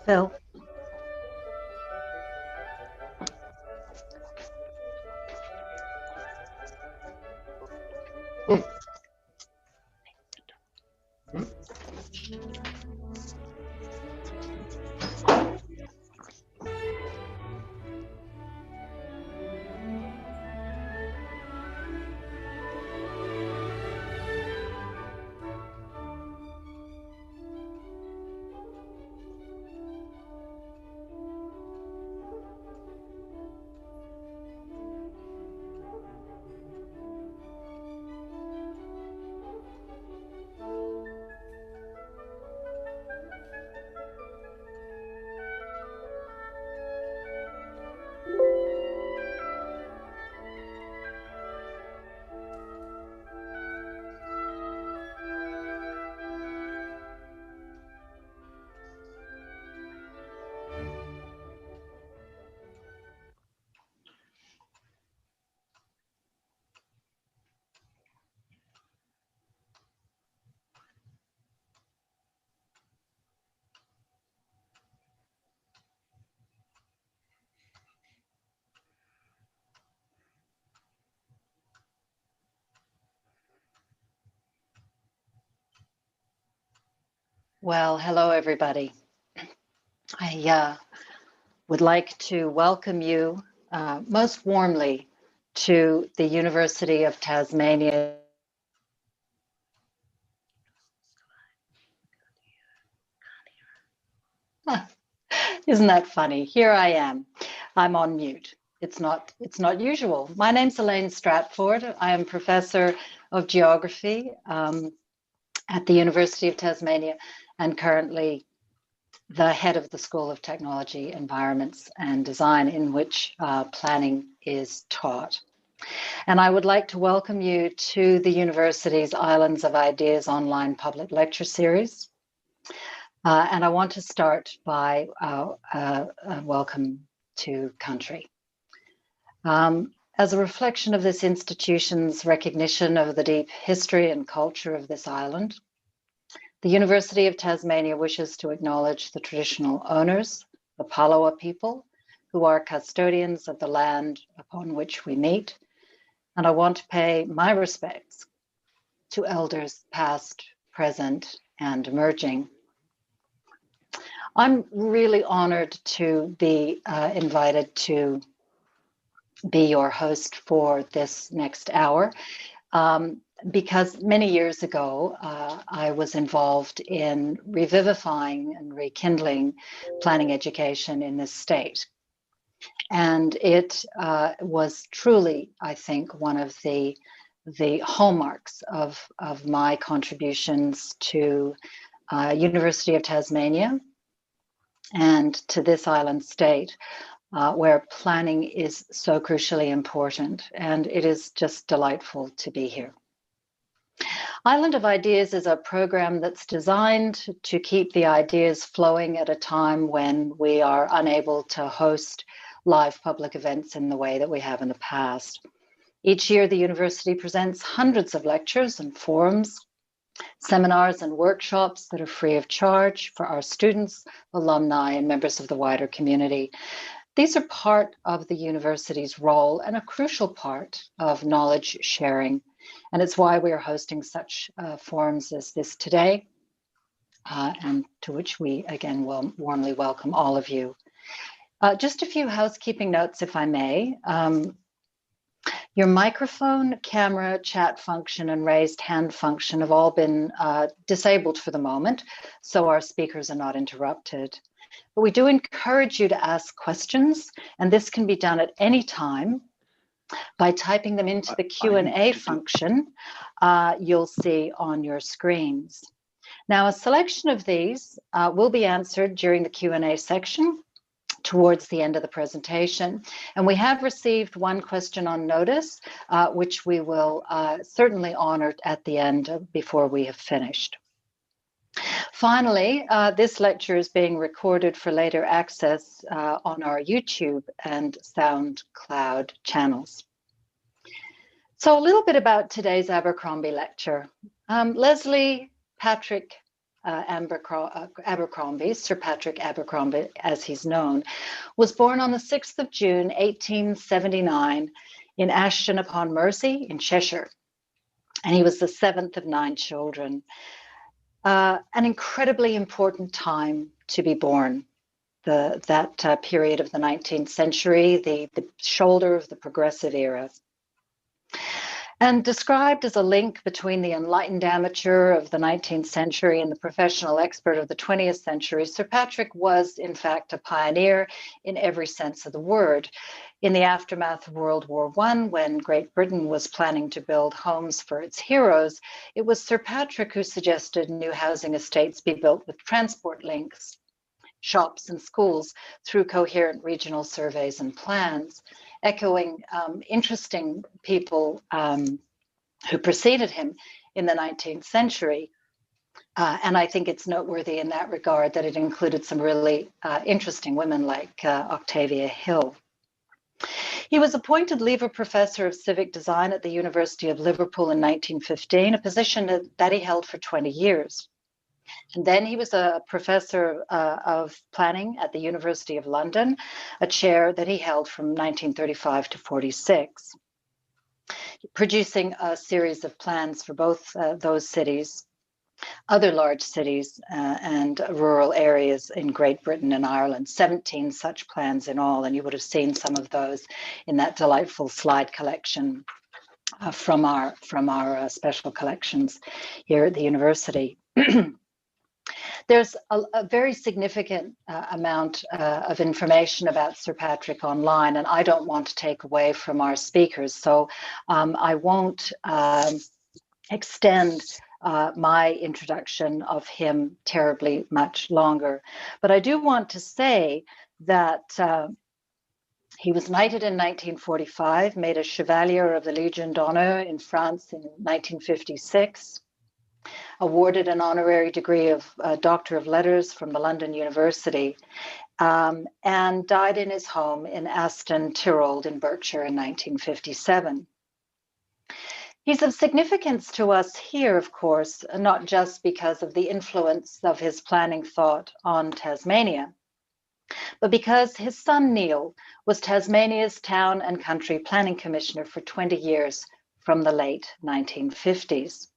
Phil. Well, hello, everybody. I would like to welcome you most warmly to the University of Tasmania. Isn't that funny? Here I am. I'm on mute. It's not usual. My name's Elaine Stratford. I am professor of geography at the University of Tasmania and currently the head of the School of Technology, Environments and Design, in which planning is taught. And I would like to welcome you to the university's Islands of Ideas online public lecture series. And I want to start by welcome to country. As a reflection of this institution's recognition of the deep history and culture of this island, the University of Tasmania wishes to acknowledge the traditional owners, the Palawa people, who are custodians of the land upon which we meet. And I want to pay my respects to elders past, present, and emerging. I'm really honored to be invited to be your host for this next hour. Because many years ago, I was involved in revivifying and rekindling planning education in this state. And it was truly, I think, one of the hallmarks of my contributions to University of Tasmania and to this island state, where planning is so crucially important. And it is just delightful to be here. Island of Ideas is a program that's designed to keep the ideas flowing at a time when we are unable to host live public events in the way that we have in the past. Each year, the university presents hundreds of lectures and forums, seminars and workshops that are free of charge for our students, alumni, and members of the wider community. These are part of the university's role and a crucial part of knowledge sharing. And it's why we are hosting such forums as this today, and to which we again will warmly welcome all of you. Just a few housekeeping notes, if I may. Your microphone, camera, chat function, and raised hand function have all been disabled for the moment, so our speakers are not interrupted. But we do encourage you to ask questions, and this can be done at any time by typing them into the Q&A function you'll see on your screens. Now, a selection of these will be answered during the Q&A section towards the end of the presentation. And we have received one question on notice, which we will certainly honor at the end before we have finished. Finally, this lecture is being recorded for later access on our YouTube and SoundCloud channels. So a little bit about today's Abercrombie Lecture. Leslie Patrick Abercrombie, Sir Patrick Abercrombie, as he's known, was born on the 6th of June, 1879, in Ashton upon Mersey in Cheshire. And he was the seventh of 9 children. An incredibly important time to be born, that period of the 19th century, the shoulder of the progressive era. And described as a link between the enlightened amateur of the 19th century and the professional expert of the 20th century, Sir Patrick was, in fact, a pioneer in every sense of the word. In the aftermath of World War I, when Great Britain was planning to build homes for its heroes, it was Sir Patrick who suggested new housing estates be built with transport links, shops and schools through coherent regional surveys and plans, echoing interesting people who preceded him in the 19th century. And I think it's noteworthy in that regard that it included some really interesting women like Octavia Hill. He was appointed Leaver Professor of Civic Design at the University of Liverpool in 1915, a position that he held for 20 years. And then he was a professor of planning at the University of London, a chair that he held from 1935 to 46, producing a series of plans for both those cities. other large cities and rural areas in Great Britain and Ireland, 17 such plans in all, and you would have seen some of those in that delightful slide collection from our special collections here at the university. There's a very significant amount of information about Sir Patrick online, and I don't want to take away from our speakers, so I won't extend my introduction of him terribly much longer. But I do want to say that he was knighted in 1945, made a Chevalier of the Legion d'Honneur in France in 1956, awarded an honorary degree of Doctor of Letters from the London University, and died in his home in Aston, Tyrol in Berkshire in 1957. He's of significance to us here, of course, not just because of the influence of his planning thought on Tasmania, but because his son Neil was Tasmania's Town and Country Planning Commissioner for 20 years from the late 1950s.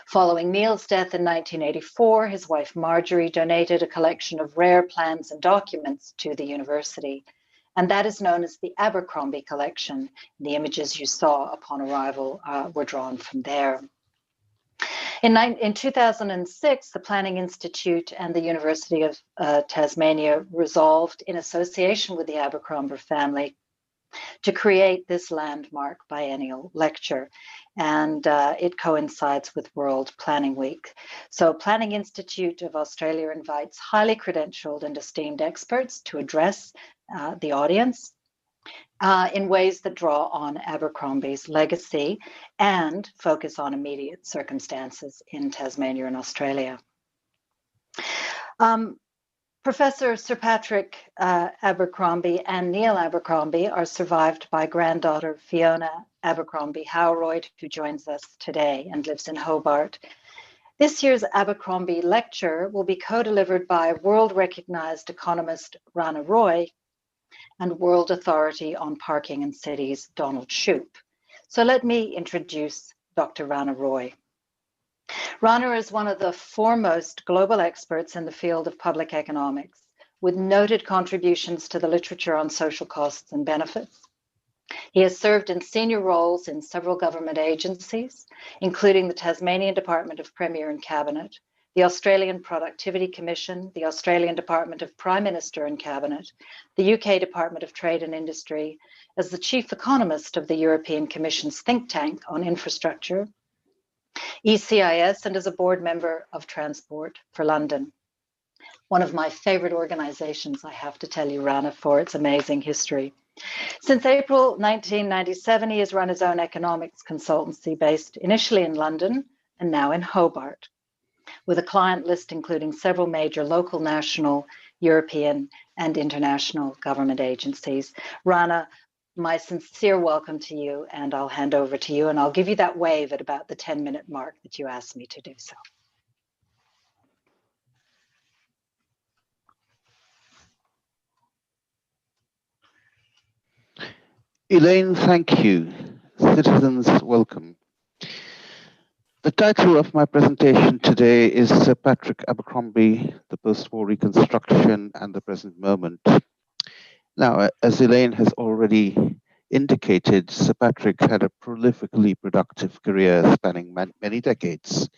Following Neil's death in 1984, his wife Marjorie donated a collection of rare plans and documents to the university, and that is known as the Abercrombie collection. The images you saw upon arrival were drawn from there. In 2006, the Planning Institute and the University of Tasmania resolved, in association with the Abercrombie family, to create this landmark biennial lecture, and it coincides with World Planning Week. So Planning Institute of Australia invites highly credentialed and esteemed experts to address the audience in ways that draw on Abercrombie's legacy and focus on immediate circumstances in Tasmania and Australia. Professor Sir Patrick Abercrombie and Neil Abercrombie are survived by granddaughter Fiona Abercrombie Howroyd, who joins us today and lives in Hobart. This year's Abercrombie Lecture will be co-delivered by world-recognized economist Rana Roy and World Authority on Parking and Cities, Donald Shoup. So let me introduce Dr. Rana Roy. Rana is one of the foremost global experts in the field of public economics, with noted contributions to the literature on social costs and benefits. He has served in senior roles in several government agencies, including the Tasmanian Department of Premier and Cabinet, the Australian Productivity Commission, the Australian Department of Prime Minister and Cabinet, the UK Department of Trade and Industry, as the chief economist of the European Commission's think tank on infrastructure, ECIS, and as a board member of Transport for London. One of my favorite organizations, I have to tell you, Rana, for its amazing history. Since April 1997, he has run his own economics consultancy based initially in London and now in Hobart, with a client list including several major local, national, European, and international government agencies. Rana, my sincere welcome to you, and I'll hand over to you, and I'll give you that wave at about the 10-minute mark that you asked me to do so. Elaine, thank you. Citizens, welcome. The title of my presentation today is Sir Patrick Abercrombie, the Post-War Reconstruction and the Present Moment. Now, as Elaine has already indicated, Sir Patrick had a prolifically productive career spanning many decades.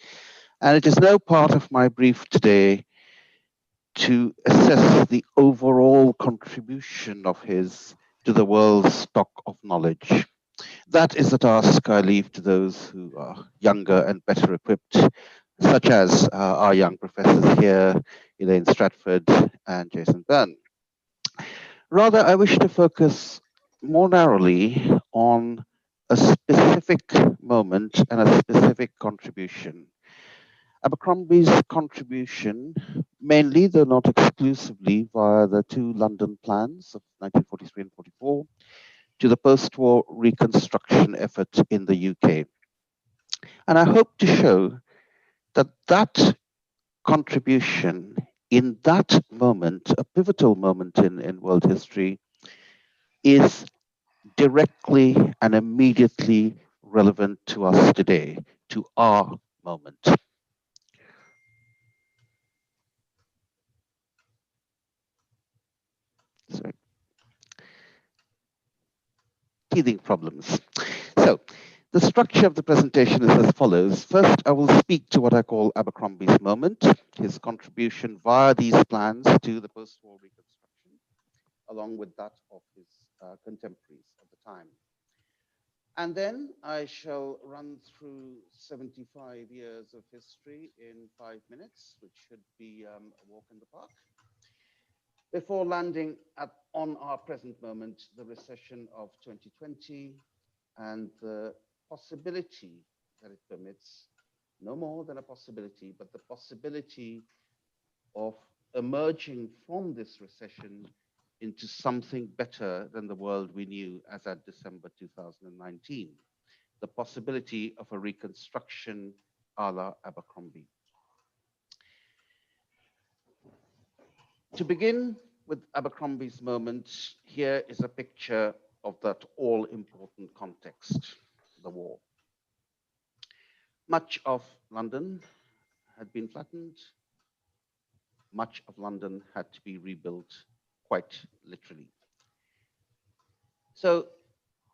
And it is now part of my brief today to assess the overall contribution of his to the world's stock of knowledge. That is a task I leave to those who are younger and better equipped, such as our young professors here, Elaine Stratford and Jason Byrne. Rather, I wish to focus more narrowly on a specific moment and a specific contribution. Abercrombie's contribution, mainly though not exclusively via the two London plans of 1943 and 44, to the post-war reconstruction effort in the UK. And I hope to show that that contribution in that moment, a pivotal moment in world history, is directly and immediately relevant to us today, to our moment. teething problems. So the structure of the presentation is as follows. First, I will speak to what I call Abercrombie's moment, his contribution via these plans to the post-war reconstruction, along with that of his contemporaries at the time. And then I shall run through 75 years of history in 5 minutes, which should be a walk in the park, before landing on our present moment, the recession of 2020 and the possibility that it permits, no more than a possibility, but the possibility of emerging from this recession into something better than the world we knew as at December 2019, the possibility of a reconstruction a la Abercrombie. To begin with Abercrombie's moment, here is a picture of that all-important context, the war. Much of London had been flattened. Much of London had to be rebuilt, quite literally. So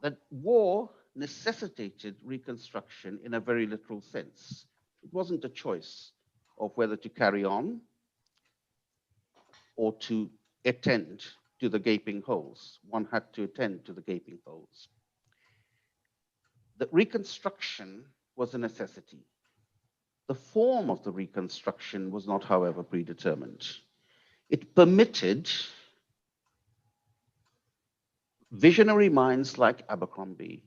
that war necessitated reconstruction in a very literal sense. It wasn't a choice of whether to carry on or to attend to the gaping holes. One had to attend to the gaping holes. The reconstruction was a necessity. The form of the reconstruction was not, however, predetermined. It permitted visionary minds like Abercrombie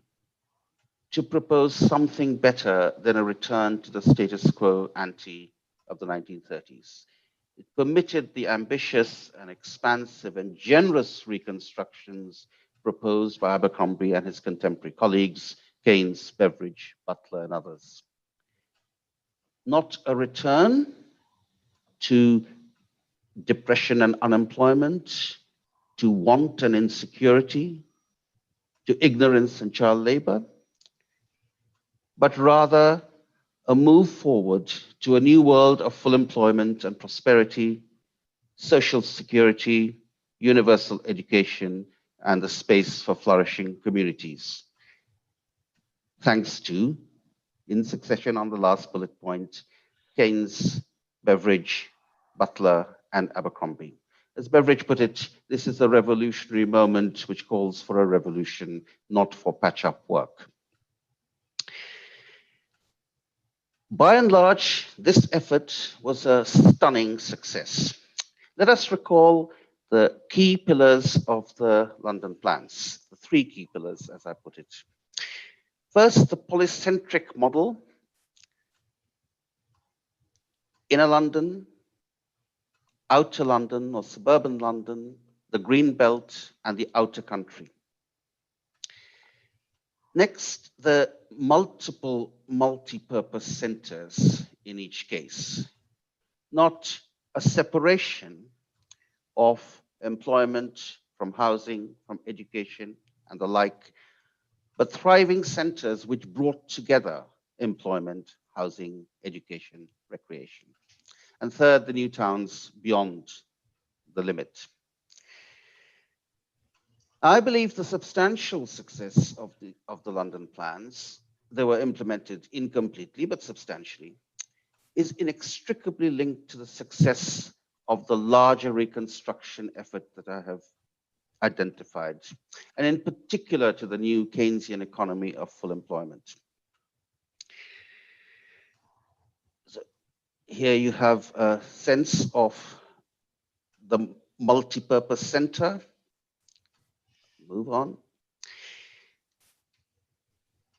to propose something better than a return to the status quo ante of the 1930s. It permitted the ambitious and expansive and generous reconstructions proposed by Abercrombie and his contemporary colleagues, Keynes, Beveridge, Butler, and others. Not a return to depression and unemployment, to want and insecurity, to ignorance and child labor, but rather a move forward to a new world of full employment and prosperity, social security, universal education, and the space for flourishing communities. Thanks to, in succession on the last bullet point, Keynes, Beveridge, Butler, and Abercrombie. As Beveridge put it, this is a revolutionary moment which calls for a revolution, not for patch-up work. By and large, this effort was a stunning success. Let us recall the key pillars of the London plans, the 3 key pillars, as I put it. First, the polycentric model. Inner London, outer London or suburban London, the Green Belt, and the outer country. Next, the multiple multi-purpose centers in each case, not a separation of employment from housing, from education, and the like, but thriving centers which brought together employment, housing, education, recreation. And third, the new towns beyond the limit. I believe the substantial success of the London plans, they were implemented incompletely, but substantially, is inextricably linked to the success of the larger reconstruction effort that I have identified, and in particular to the new Keynesian economy of full employment. So here you have a sense of the multi-purpose center. Move on.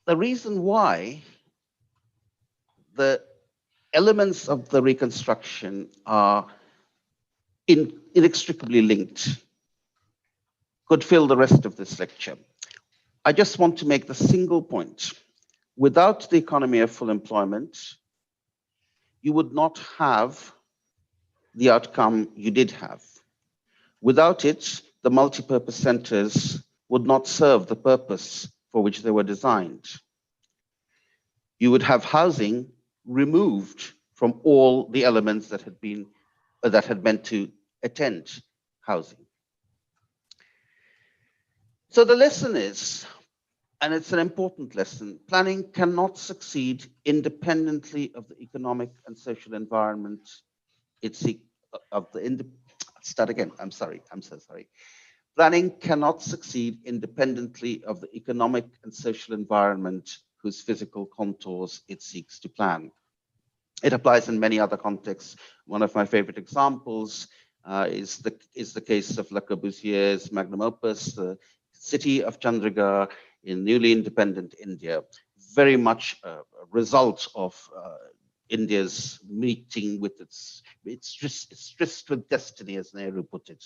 The reason why the elements of the reconstruction are inextricably linked could fill the rest of this lecture. I just want to make the single point. Without the economy of full employment, you would not have the outcome you did have. Without it, the multipurpose centers would not serve the purpose for which they were designed. You would have housing removed from all the elements that had meant to attend housing. So the lesson is, and it's an important lesson. Planning cannot succeed independently of the economic and social environment start again. I'm sorry. I'm so sorry. Planning cannot succeed independently of the economic and social environment whose physical contours it seeks to plan. It applies in many other contexts. One of my favorite examples is the case of Le Corbusier's magnum opus, the city of Chandigarh in newly independent India, very much a result of India's meeting with its tryst with destiny, as Nehru put it.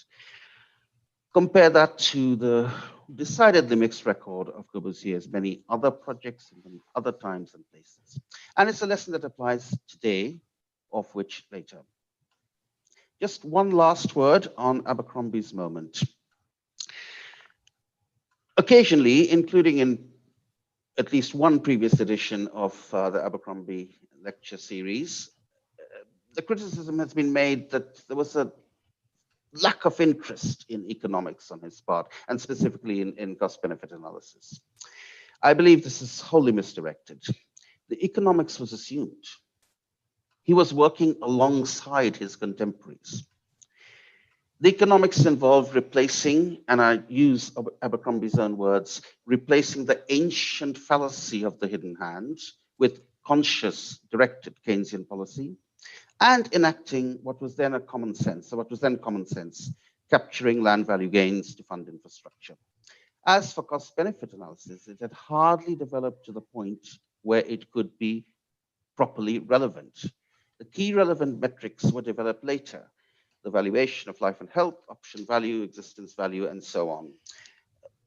Compare that to the decidedly mixed record of Corbusier's many other projects in many other times and places. And it's a lesson that applies today, of which later. Just one last word on Abercrombie's moment. Occasionally, including in at least one previous edition of the Abercrombie Lecture series, the criticism has been made that there was a lack of interest in economics on his part, and specifically in cost-benefit analysis. I believe this is wholly misdirected. The economics was assumed. He was working alongside his contemporaries. The economics involved replacing, and I use Abercrombie's own words, replacing the ancient fallacy of the hidden hand with conscious, directed Keynesian policy, and enacting what was then common sense, capturing land value gains to fund infrastructure. As for cost-benefit analysis, it had hardly developed to the point where it could be properly relevant. The key relevant metrics were developed later: the valuation of life and health, option value, existence value, and so on.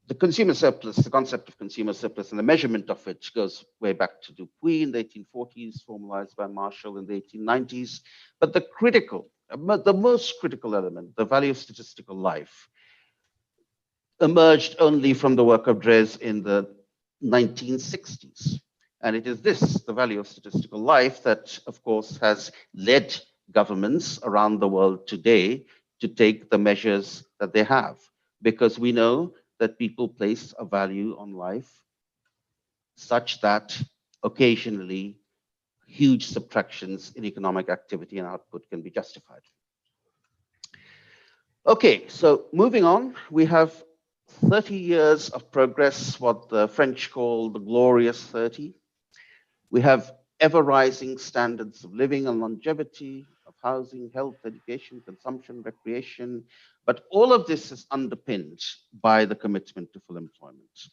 The consumer surplus, the concept of consumer surplus and the measurement of it goes way back to Dupuy in the 1840s, formalized by Marshall in the 1890s. But the most critical element, the value of statistical life, emerged only from the work of Dres in the 1960s. And it is this, the value of statistical life, that, of course, has led governments around the world today to take the measures that they have, because we know that people place a value on life such that occasionally huge subtractions in economic activity and output can be justified. Okay, so moving on, we have 30 years of progress, what the French call the glorious 30. We have ever-rising standards of living and longevity, of housing, health, education, consumption, recreation, but all of this is underpinned by the commitment to full employment.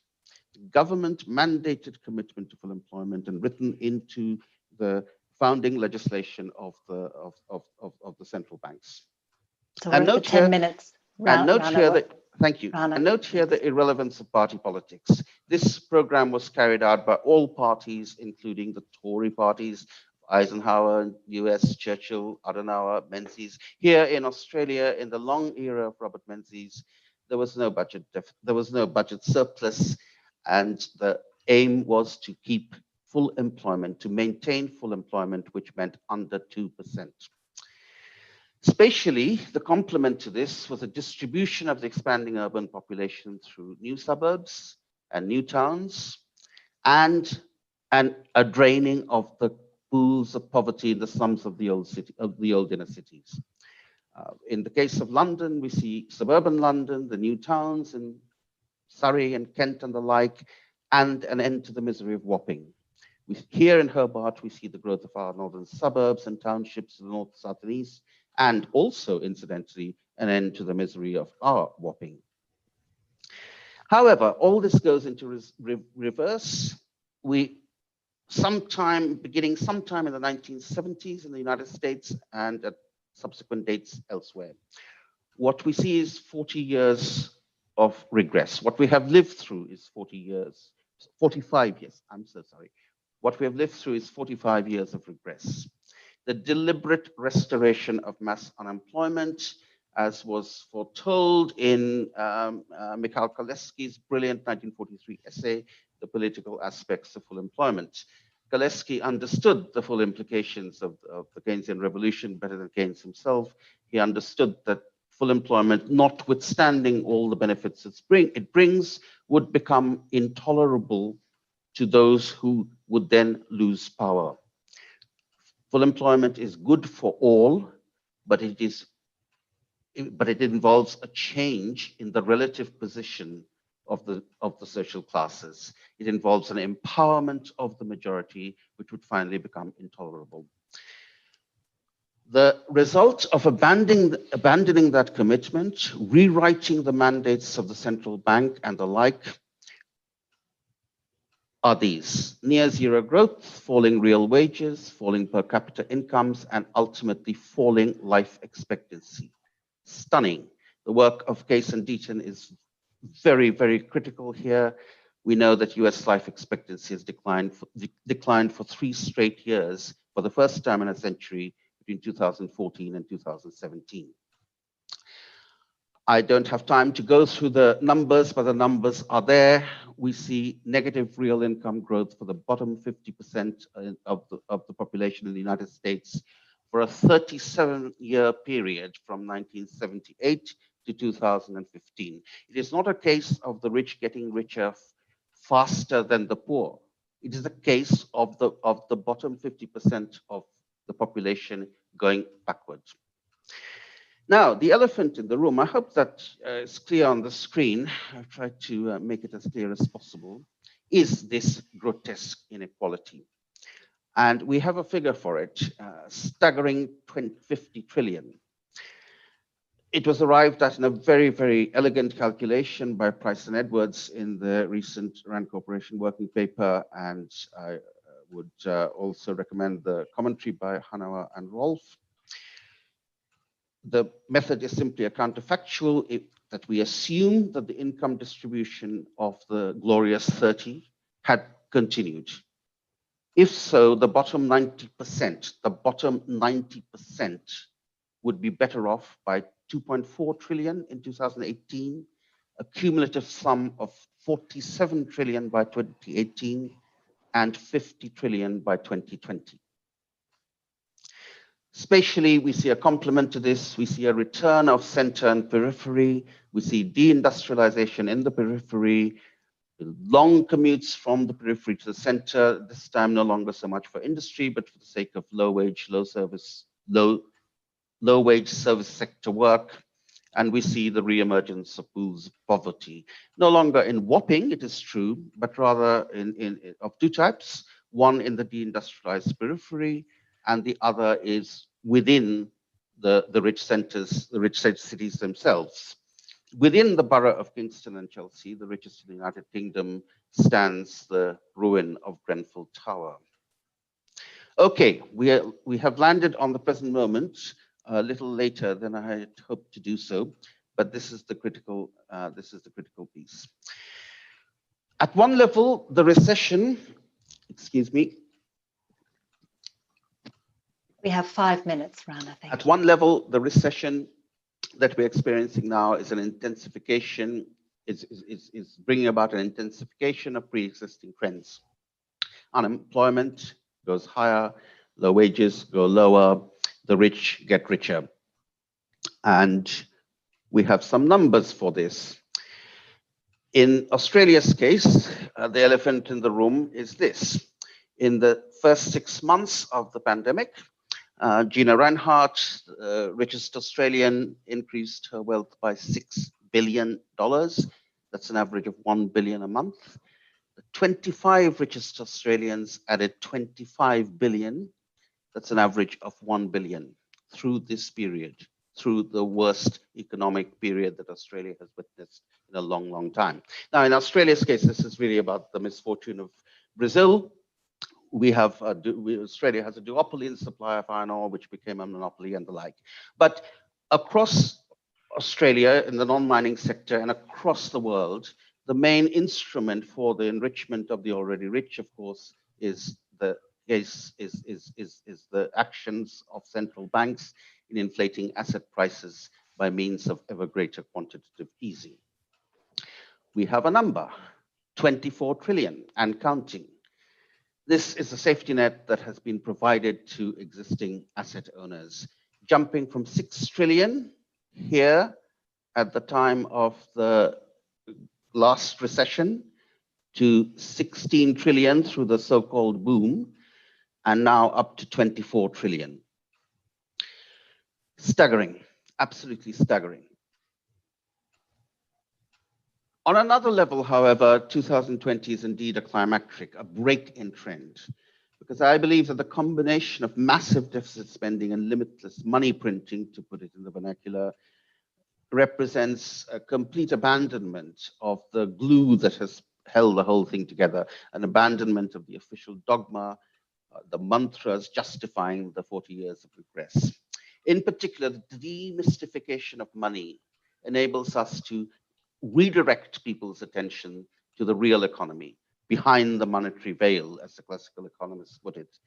Government-mandated commitment to full employment and written into the founding legislation of the central banks. So we're at 10 minutes. Thank you. Rana, and note here the irrelevance of party politics. This program was carried out by all parties, including the Tory parties, Eisenhower, US, Churchill, Adenauer, Menzies. Here in Australia, in the long era of Robert Menzies, there was no budget surplus, and the aim was to keep full employment, to maintain full employment, which meant under 2%. Spatially, the complement to this was a distribution of the expanding urban population through new suburbs and new towns, and a draining of the pools of poverty in the slums of the old inner cities. In the case of London, we see suburban London, the new towns in Surrey and Kent and the like, and an end to the misery of Wapping. Here in Hobart, we see the growth of our northern suburbs and townships in the north, south, and east, and also, incidentally, an end to the misery of our Wapping. However, all this goes into reverse. Beginning sometime in the 1970s in the United States and at subsequent dates elsewhere, what we see is 40 years of regress. What we have lived through is 45 years, I'm so sorry. What we have lived through is 45 years of regress. The deliberate restoration of mass unemployment, as was foretold in Mikhail Koleski's brilliant 1943 essay, The Political Aspects of Full Employment. Koleski understood the full implications of the Keynesian revolution better than Keynes himself. He understood that full employment, notwithstanding all the benefits it brings, would become intolerable to those who would then lose power. Full employment is good for all, but it involves a change in the relative position of the social classes. It involves an empowerment of the majority, which would finally become intolerable. The result of abandoning that commitment, rewriting the mandates of the central bank and the like, are these: near zero growth, falling real wages, falling per capita incomes, and ultimately falling life expectancy. Stunning. The work of Case and Deaton is very, very critical here. We know that US life expectancy has declined for 3 straight years for the first time in a century between 2014 and 2017. I don't have time to go through the numbers, but the numbers are there. We see negative real income growth for the bottom 50% of the population in the United States for a 37-year period from 1978 to 2015. It is not a case of the rich getting richer faster than the poor. It is a case of the bottom 50% of the population going backwards. Now, the elephant in the room, I hope that is clear on the screen. I've tried to make it as clear as possible, is this grotesque inequality. And we have a figure for it, staggering 50 trillion. It was arrived at in a very, very elegant calculation by Price and Edwards in the recent Rand Corporation working paper. And I would also recommend the commentary by Hanawa and Rolf. The method is simply a counterfactual that we assume that the income distribution of the glorious 30 had continued. If so, the bottom 90% would be better off by 2.4 trillion in 2018, a cumulative sum of 47 trillion by 2018, and 50 trillion by 2020. Spatially, we see a complement to this. We see a return of center and periphery. We see deindustrialization in the periphery, long commutes from the periphery to the center, this time no longer so much for industry, but for the sake of low wage service sector work. And we see the reemergence of pools of poverty, no longer in whopping, it is true, but rather of 2 types. One in the deindustrialized periphery, and the other is within the rich centers, the rich cities themselves. Within the borough of Kingston and Chelsea, the richest in the United Kingdom, stands the ruin of Grenfell Tower. Okay, we have landed on the present moment a little later than I had hoped to do so, but this is the critical piece. At one level, the recession, excuse me. We have 5 minutes, Rana. At one level, the recession that we're experiencing now is an intensification, is bringing about an intensification of pre-existing trends. Unemployment goes higher, low wages go lower, the rich get richer. And we have some numbers for this. In Australia's case, the elephant in the room is this. In the first 6 months of the pandemic, Gina Rinehart, richest Australian, increased her wealth by $6 billion. That's an average of 1 billion a month. The 25 richest Australians added 25 billion. That's an average of 1 billion through this period, through the worst economic period that Australia has witnessed in a long, long time. Now, in Australia's case, this is really about the misfortune of Brazil. Australia has a duopoly in the supply of iron ore, which became a monopoly and the like. But across Australia, in the non-mining sector and across the world, the main instrument for the enrichment of the already rich, of course, is the actions of central banks in inflating asset prices by means of ever greater quantitative easing. We have a number, 24 trillion and counting. This is a safety net that has been provided to existing asset owners, jumping from 6 trillion here at the time of the last recession to 16 trillion through the so-called boom, and now up to 24 trillion. Staggering, absolutely staggering. On another level, however, 2020 is indeed a climactic, a break in trend, because I believe that the combination of massive deficit spending and limitless money printing, to put it in the vernacular, represents a complete abandonment of the glue that has held the whole thing together, an abandonment of the official dogma, the mantras justifying the 40 years of regress. In particular, the demystification of money enables us to redirect people's attention to the real economy, behind the monetary veil, as the classical economists put it,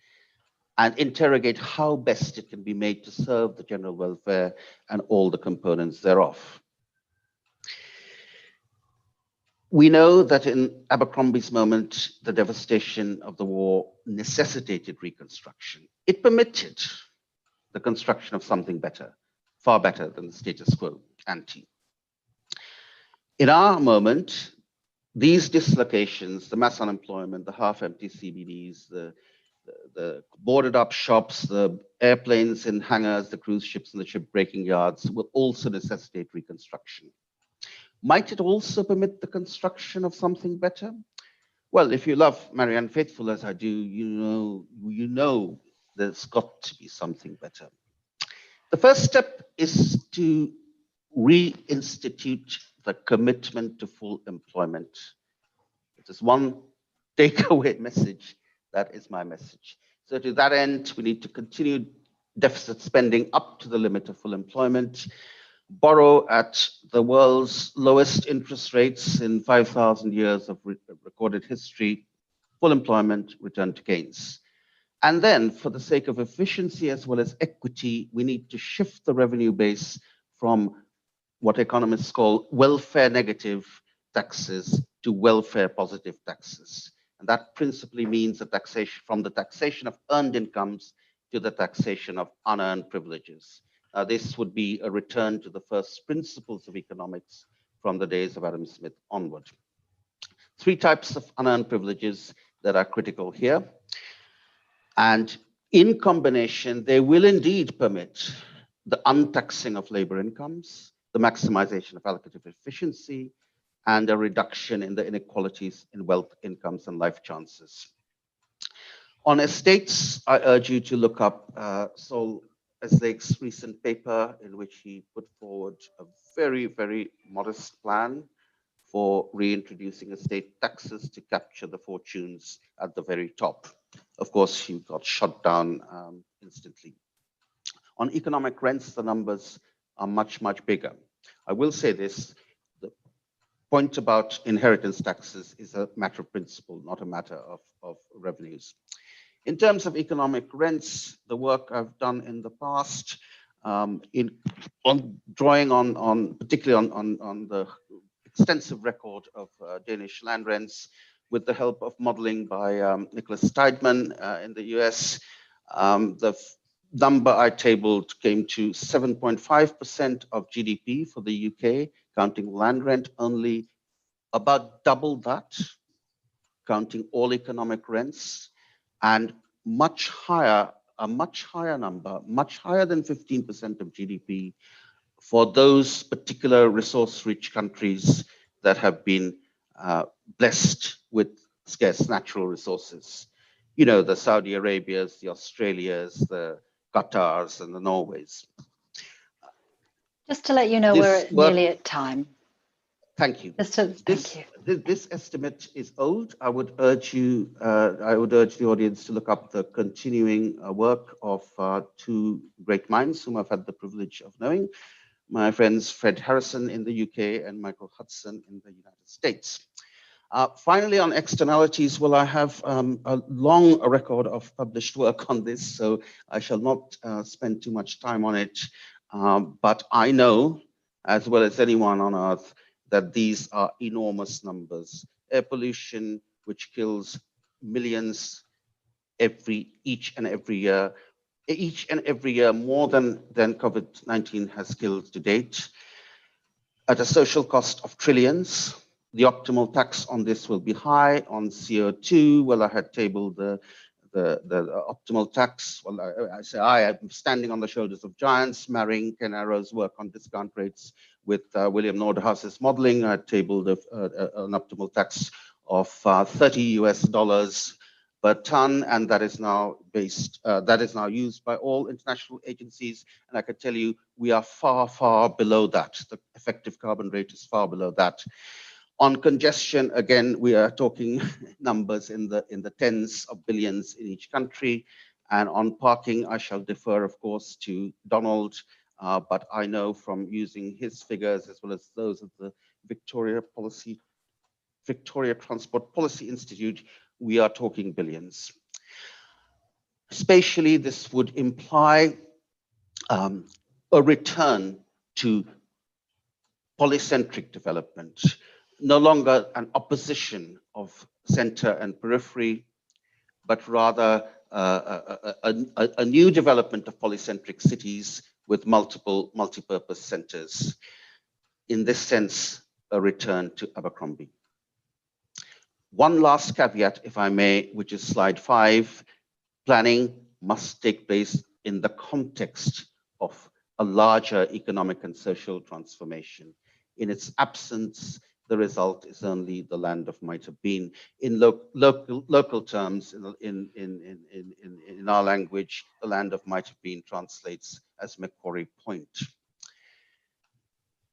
and interrogate how best it can be made to serve the general welfare and all the components thereof. We know that in Abercrombie's moment, the devastation of the war necessitated reconstruction. It permitted the construction of something better, far better than the status quo ante. In our moment, these dislocations, the mass unemployment, the half-empty CBDs, the boarded up shops, the airplanes in hangars, the cruise ships in the shipbreaking yards will also necessitate reconstruction. Might it also permit the construction of something better? Well, if you love Marianne Faithfull as I do, you know there's got to be something better. The first step is to reinstitute the commitment to full employment. It is one takeaway message. That is my message. So to that end, we need to continue deficit spending up to the limit of full employment, borrow at the world's lowest interest rates in 5,000 years of recorded history, full employment, return to Keynes. And then, for the sake of efficiency as well as equity, we need to shift the revenue base from what economists call welfare negative taxes to welfare positive taxes. And that principally means the taxation from the taxation of earned incomes to the taxation of unearned privileges. This would be a return to the first principles of economics from the days of Adam Smith onward. Three types of unearned privileges that are critical here. And in combination, they will indeed permit the untaxing of labor incomes, the maximization of allocative efficiency, and a reduction in the inequalities in wealth, incomes, and life chances. On estates, I urge you to look up Sol Eslake's recent paper, in which he put forward a very, very modest plan for reintroducing estate taxes to capture the fortunes at the very top. Of course, he got shut down instantly. On economic rents, the numbers are much, much bigger. I will say this, the point about inheritance taxes is a matter of principle, not a matter of revenues. In terms of economic rents, the work I've done in the past, drawing on particularly on the extensive record of Danish land rents, with the help of modeling by Nicholas Steidman in the US, the number I tabled came to 7.5% of GDP for the UK, counting land rent, only about double that, counting all economic rents, and much higher, a much higher number, much higher than 15% of GDP for those particular resource-rich countries that have been blessed with scarce natural resources. You know, the Saudi Arabias, the Australias, the Qatars, and the Norways. Just to let you know, we're nearly at time. Thank you. Thank you. This estimate is old. I would urge you, I would urge the audience to look up the continuing work of two great minds whom I've had the privilege of knowing, my friends Fred Harrison in the UK and Michael Hudson in the United States. Finally, on externalities, well, I have a long record of published work on this, so I shall not spend too much time on it. But I know, as well as anyone on earth, that these are enormous numbers. Air pollution, which kills millions each and every year, each and every year more than COVID-19 has killed to date, at a social cost of trillions. The optimal tax on this will be high. On CO2, well, I had tabled the optimal tax. Well, I'm standing on the shoulders of giants, marrying Ken Arrow's work on discount rates with William Nordhaus's modeling. I tabled an optimal tax of $30 per ton, and that is now used by all international agencies. And I can tell you, we are far, far below that. The effective carbon rate is far below that. On congestion, again, we are talking numbers in the tens of billions in each country. And on parking, I shall defer, of course, to Donald, but I know from using his figures as well as those of the Victoria Transport Policy Institute, we are talking billions. Spatially, this would imply a return to polycentric development, no longer an opposition of center and periphery, but rather a new development of polycentric cities with multi-purpose centers. In this sense, a return to Abercrombie. One last caveat, if I may, which is slide 5. Planning must take place in the context of a larger economic and social transformation. In its absence, the result is only the land of might have been. In local terms, in our language, the land of might have been translates as Macquarie Point.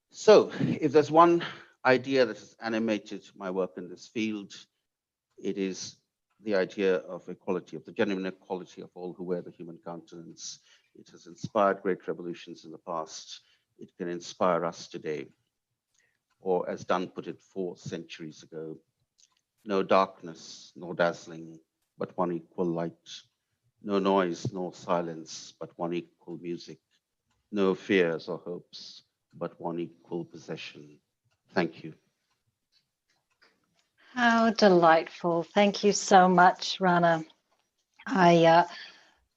So, if there's one idea that has animated my work in this field, it is the idea of equality, of the genuine equality of all who wear the human countenance. It has inspired great revolutions in the past. It can inspire us today. Or as Donne put it 4 centuries ago, no darkness, nor dazzling, but one equal light. No noise, nor silence, but one equal music. No fears or hopes, but one equal possession. Thank you. How delightful. Thank you so much, Rana.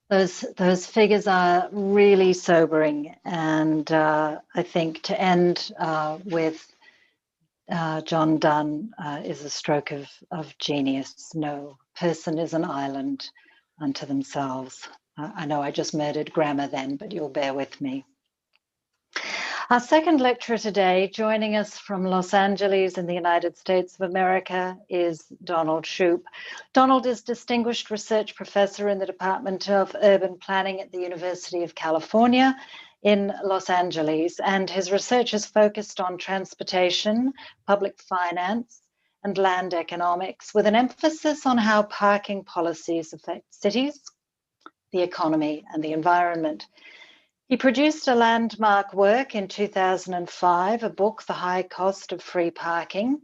Those figures are really sobering. And I think to end with John Donne is a stroke of genius. No person is an island unto themselves. I know I just murdered grammar then, but you'll bear with me. Our second lecturer today, joining us from Los Angeles in the United States of America, is Donald Shoup. Donald is Distinguished Research Professor in the Department of Urban Planning at the University of California in Los Angeles, and his research is focused on transportation, public finance, and land economics, with an emphasis on how parking policies affect cities, the economy, and the environment. He produced a landmark work in 2005, a book, The High Cost of Free Parking,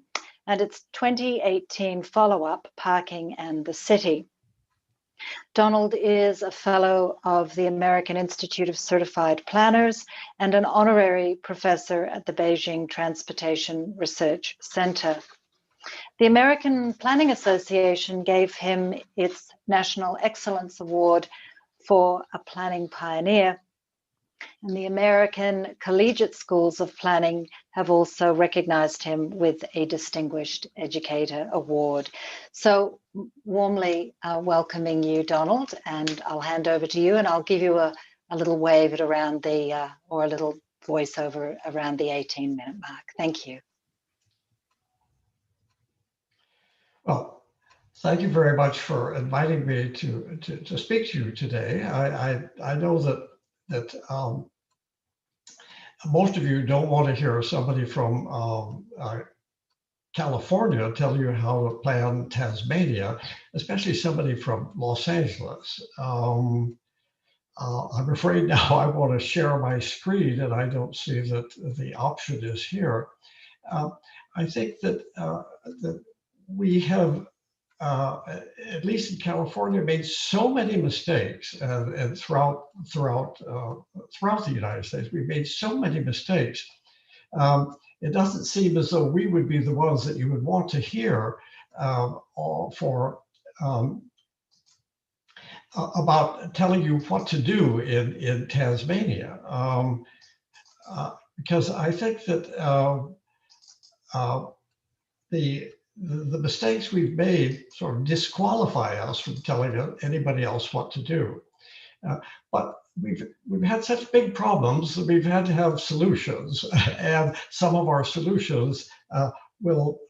and its 2018 follow-up, Parking and the City. Donald is a fellow of the American Institute of Certified Planners and an honorary professor at the Beijing Transportation Research Center. The American Planning Association gave him its National Excellence Award for a planning pioneer. And the American Collegiate Schools of Planning have also recognized him with a Distinguished Educator Award. So warmly welcoming you, Donald, and I'll hand over to you and I'll give you a little wave at around the, or a little voiceover around the 18-minute mark. Thank you. Well, thank you very much for inviting me to speak to you today. I know that most of you don't want to hear somebody from California tell you how to plan Tasmania, especially somebody from Los Angeles. I'm afraid now I want to share my screen and I don't see that the option is here. I think that that we have, at least in California, made so many mistakes, and throughout the United States, we've made so many mistakes. It doesn't seem as though we would be the ones that you would want to hear about telling you what to do in Tasmania, because I think that the mistakes we've made sort of disqualify us from telling anybody else what to do. But we've had such big problems that we've had to have solutions, and some of our solutions will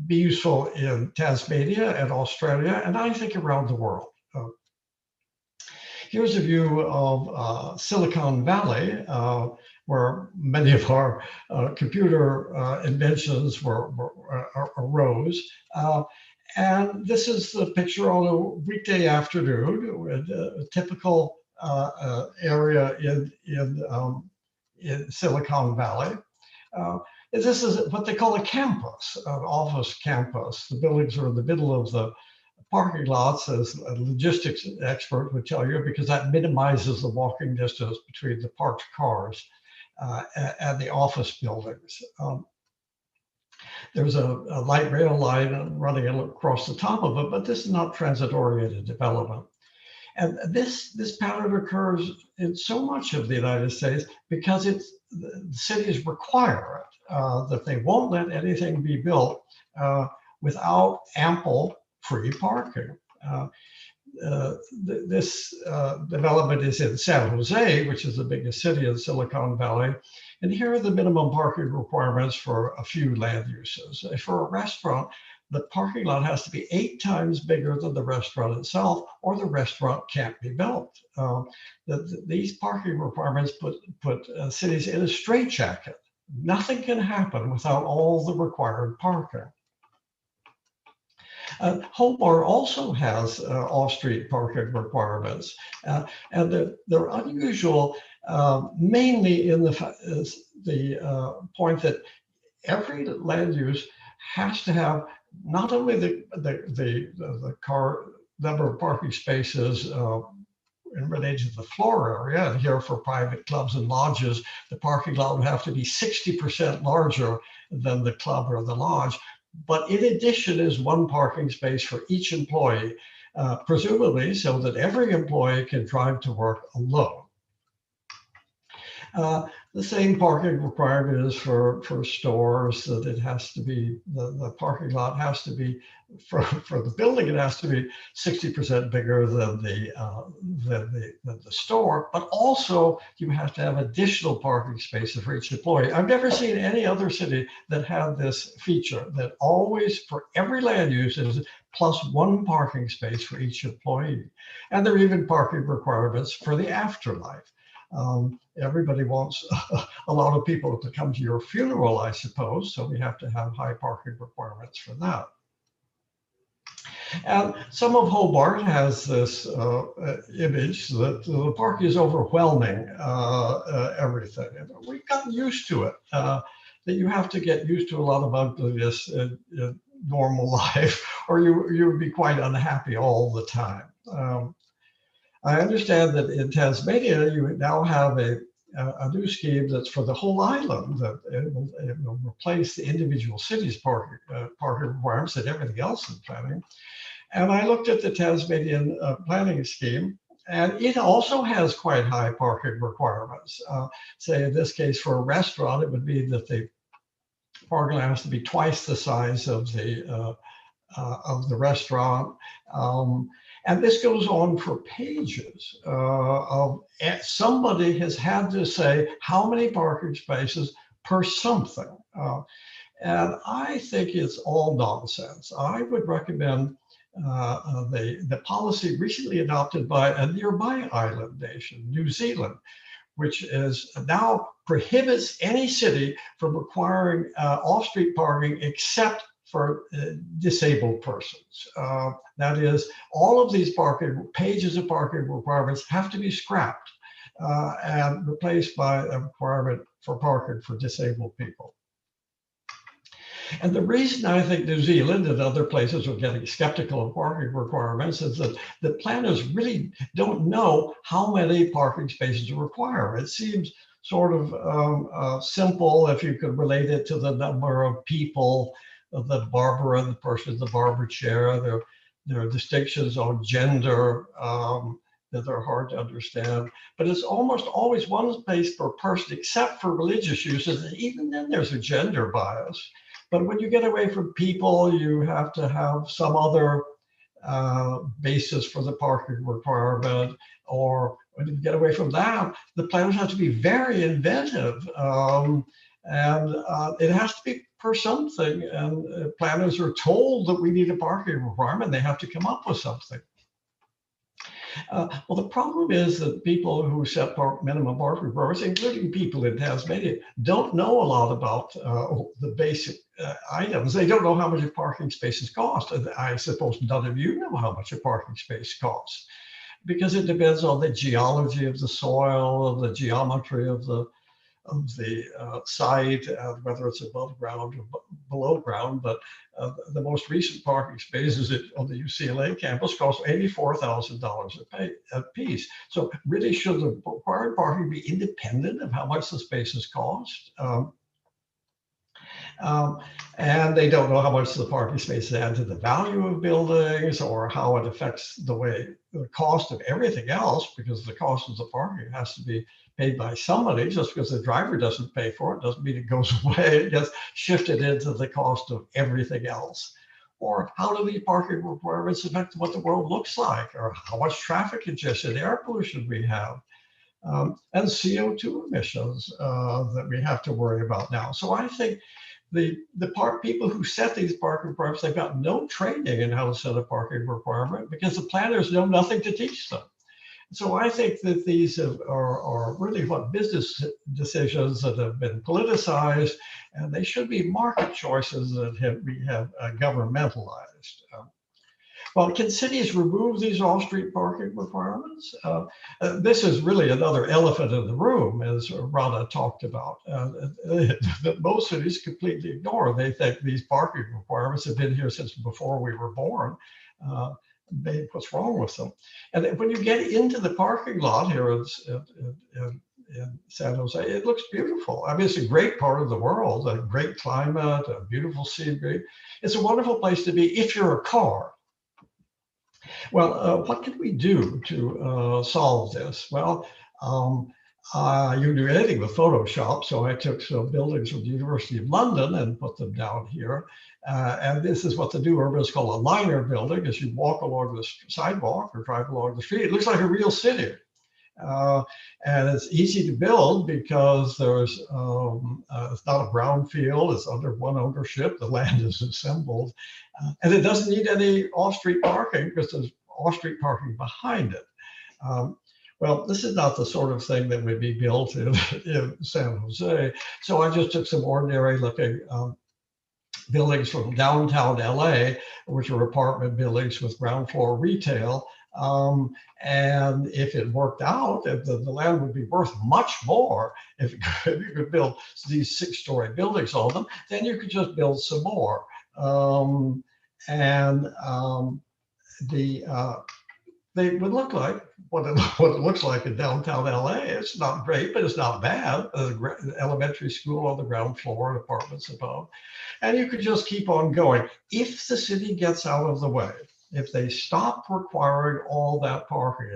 be useful in Tasmania and Australia, and I think around the world. Here's a view of Silicon Valley, where many of our computer inventions arose. And this is the picture on a weekday afternoon, a typical area in Silicon Valley. This is what they call a campus, an office campus. The buildings are in the middle of the parking lots, as a logistics expert would tell you, because that minimizes the walking distance between the parked cars and the office buildings. There's a light rail line running across the top of it, but this is not transit-oriented development. And this pattern occurs in so much of the United States because the cities require it, that they won't let anything be built without ample free parking. This development is in San Jose, which is the biggest city in Silicon Valley. And here are the minimum parking requirements for a few land uses. For a restaurant, the parking lot has to be 8 times bigger than the restaurant itself, or the restaurant can't be built. These parking requirements put cities in a straitjacket. Nothing can happen without all the required parking. Hobart also has off-street parking requirements, and they're unusual, mainly in the point that every land use has to have not only the car number of parking spaces in relation to the floor area, and here for private clubs and lodges, the parking lot would have to be 60% larger than the club or the lodge. But in addition is 1 parking space for each employee, presumably so that every employee can drive to work alone. The same parking requirement is for stores, that it has to be, the parking lot has to be, for the building, it has to be 60% bigger than the store, but also you have to have additional parking spaces for each employee. I've never seen any other city that had this feature, that always, for every land use, is plus 1 parking space for each employee. And there are even parking requirements for the afterlife. Everybody wants a lot of people to come to your funeral, I suppose, so we have to have high parking requirements for that. And some of Hobart has this image that the park is overwhelming everything. And we've gotten used to it, that you have to get used to a lot of ugliness in normal life, or you would be quite unhappy all the time. I understand that in Tasmania, you now have a new scheme that's for the whole island, that it will replace the individual cities' parking requirements and everything else in planning. And I looked at the Tasmanian planning scheme, and it also has quite high parking requirements. Say in this case, for a restaurant, it would be that the parking lot has to be twice the size of the restaurant. And this goes on for pages. Somebody has had to say how many parking spaces per something. And I think it's all nonsense. I would recommend the policy recently adopted by a nearby island nation, New Zealand, which is now prohibits any city from requiring off-street parking except for disabled persons. That is, all of these pages of parking requirements have to be scrapped and replaced by a requirement for parking for disabled people. And the reason I think New Zealand and other places are getting skeptical of parking requirements is that the planners really don't know how many parking spaces to require. It seems sort of simple if you could relate it to the number of people, the barber and the person in the barber chair, there are distinctions on gender that are hard to understand, but it's almost always one space per person, except for religious uses. And even then there's a gender bias. But when you get away from people, you have to have some other basis for the parking requirement, or when you get away from that, the planners have to be very inventive. And it has to be for something, and planners are told that we need a parking requirement, they have to come up with something. Well, the problem is that people who set minimum parking requirements, including people in Tasmania, don't know a lot about the basic items. They don't know how much a parking spaces cost. And I suppose none of you know how much a parking space costs, because it depends on the geology of the soil, the geometry of the site, whether it's above ground or below ground. But the most recent parking spaces on the UCLA campus cost $84,000 a piece. So really, should the required parking be independent of how much the spaces cost? And they don't know how much the parking spaces add to the value of buildings, or how it affects the cost of everything else, because the cost of the parking has to be paid by somebody. Just because the driver doesn't pay for it doesn't mean it goes away. It gets shifted into the cost of everything else. Or how do the parking requirements affect what the world looks like, or how much traffic congestion, air pollution we have, and CO2 emissions that we have to worry about now. So I think the people who set these parking requirements, they've got no training in how to set a parking requirement, because the planners know nothing to teach them. So I think that these are really what business decisions that have been politicized, and they should be market choices that we have governmentalized. Well, can cities remove these off-street parking requirements? This is really another elephant in the room, as Rana talked about, that most cities completely ignore. They think these parking requirements have been here since before we were born. What's wrong with them? And when you get into the parking lot here in San Jose, it looks beautiful. I mean, it's a great part of the world, a great climate, a beautiful scenery. It's a wonderful place to be if you're a car. Well, what can we do to solve this? Well, you can do anything with Photoshop. So I took some buildings from the University of London and put them down here. And this is what the new urban is called a liner building. As you walk along the sidewalk or drive along the street, it looks like a real city. And it's easy to build because there's it's not a brownfield, it's under one ownership, the land is assembled, and it doesn't need any off-street parking because there's off-street parking behind it. Well, this is not the sort of thing that would be built in San Jose. So I just took some ordinary looking buildings from downtown LA, which are apartment buildings with ground floor retail. And if it worked out, if the land would be worth much more if you could build these 6-story buildings on them, then you could just build some more. They would look like what it looks like in downtown LA. It's not great, but it's not bad. An elementary school on the ground floor and apartments above. And you could just keep on going. If the city gets out of the way, if they stop requiring all that parking,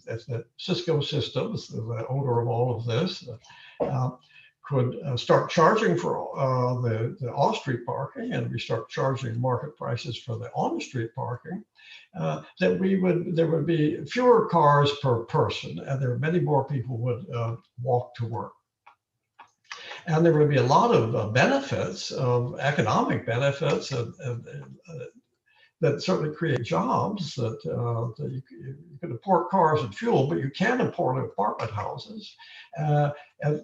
if the Cisco systems, the owner of all of this, could start charging for the off-street parking, and we start charging market prices for the on-the-street parking, then there would be fewer cars per person, and there many more people would walk to work. And there would be a lot of benefits, of economic benefits, that certainly create jobs, that you can import cars and fuel, but you can't import apartment houses. And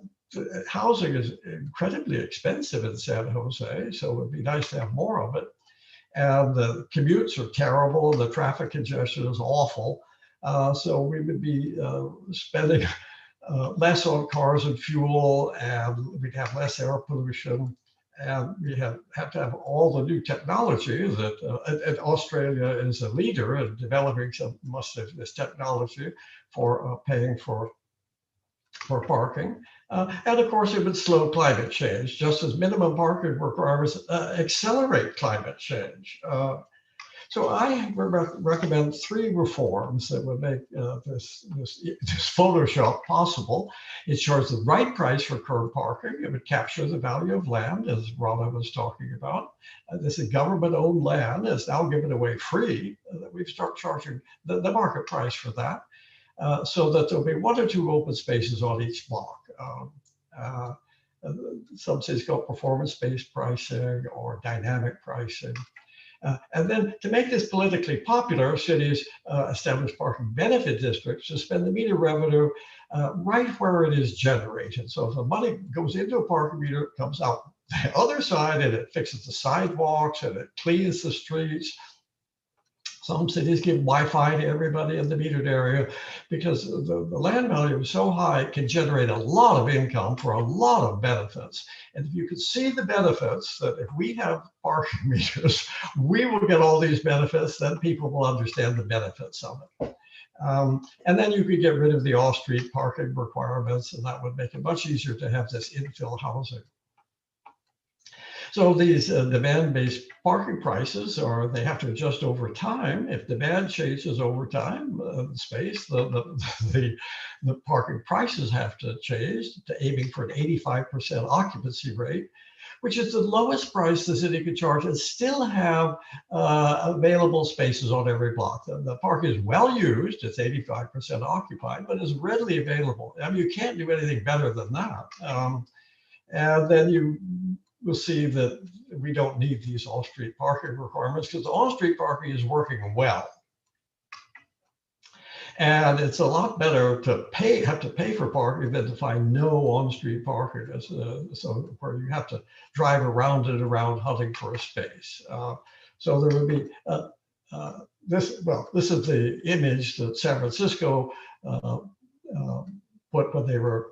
housing is incredibly expensive in San Jose, so it would be nice to have more of it. And the commutes are terrible, the traffic congestion is awful. So we would be spending less on cars and fuel, and we'd have less air pollution. And we have to have all the new technology that and Australia is a leader in developing much of this technology for paying for parking. And of course, it would slow climate change, just as minimum parking requirements accelerate climate change. So I recommend 3 reforms that would make this Photoshop possible. It shows the right price for curb parking. It would capture the value of land, as Rana was talking about. This is government-owned land is now given away free. We start charging the market price for that, so that there'll be 1 or 2 open spaces on each block. Some cities call performance-based pricing or dynamic pricing. And then to make this politically popular, cities establish parking benefit districts to spend the meter revenue right where it is generated. So if the money goes into a parking meter, it comes out the other side and it fixes the sidewalks and it cleans the streets. Some cities give Wi-Fi to everybody in the metered area because the land value is so high, it can generate a lot of income for a lot of benefits. And if you could see the benefits, that if we have parking meters, we will get all these benefits, then people will understand the benefits of it. And then you could get rid of the off-street parking requirements, and that would make it much easier to have this infill housing. So these demand-based parking prices, they have to adjust over time. If demand changes over time, the parking prices have to change to aiming for an 85% occupancy rate, which is the lowest price the city could charge and still have available spaces on every block. The park is well used, it's 85% occupied, but is readily available. I mean, you can't do anything better than that. And then we'll see that we don't need these off-street parking requirements because the on-street parking is working well. And it's a lot better to have to pay for parking than to find no on-street parking. So where you have to drive around and around hunting for a space. So there would be this is the image that San Francisco put when they were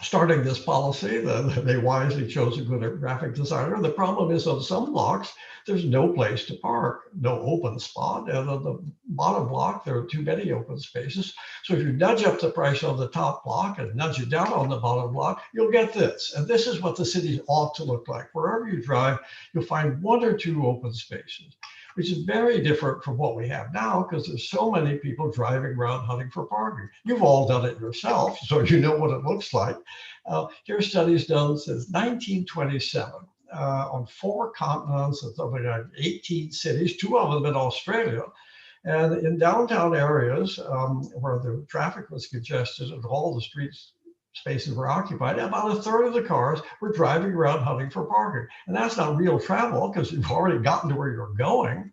starting this policy. They wisely chose a good graphic designer. The problem is on some blocks, there's no place to park, no open spot. And on the bottom block, there are too many open spaces. So if you nudge up the price on the top block and nudge it down on the bottom block, you'll get this. And this is what the cities ought to look like. Wherever you drive, you'll find 1 or 2 open spaces, which is very different from what we have now because there's so many people driving around hunting for parking. You've all done it yourself, so you know what it looks like. Here's studies done since 1927 on 4 continents and something like 18 cities, 2 of them in Australia. And in downtown areas where the traffic was congested and all the streets spaces were occupied, about 1/3 of the cars were driving around hunting for parking. And that's not real travel because you've already gotten to where you're going.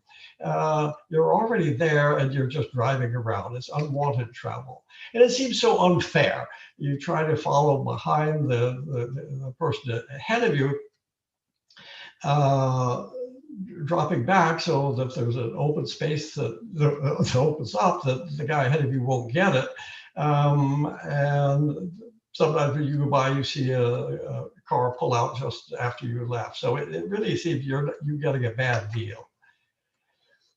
You're already there and you're just driving around. It's unwanted travel. And it seems so unfair. You try to follow behind the person ahead of you, dropping back so that there's an open space that opens up, that the guy ahead of you won't get it. And sometimes when you go by, you see a car pull out just after you left. So it really seems you're getting a bad deal.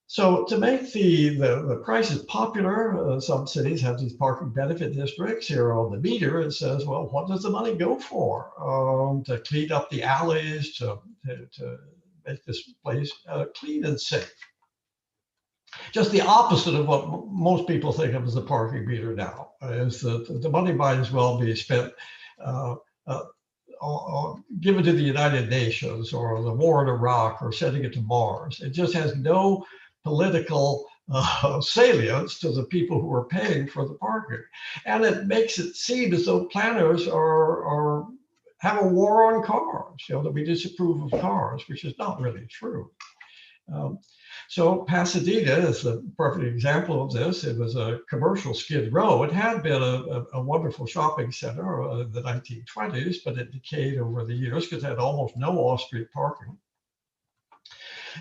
So to make the prices popular, some cities have these parking benefit districts. Here on the meter, it says, well, what does the money go for? To clean up the alleys, to make this place clean and safe. Just the opposite of what most people think of as a parking meter now, is that the money might as well be spent given to the United Nations or the war in Iraq or sending it to Mars. It just has no political salience to the people who are paying for the parking. And it makes it seem as though planners have a war on cars, that we disapprove of cars, which is not really true. So Pasadena is a perfect example of this. It was a commercial skid row. It had been a wonderful shopping center in the 1920s, but it decayed over the years because it had almost no off-street parking.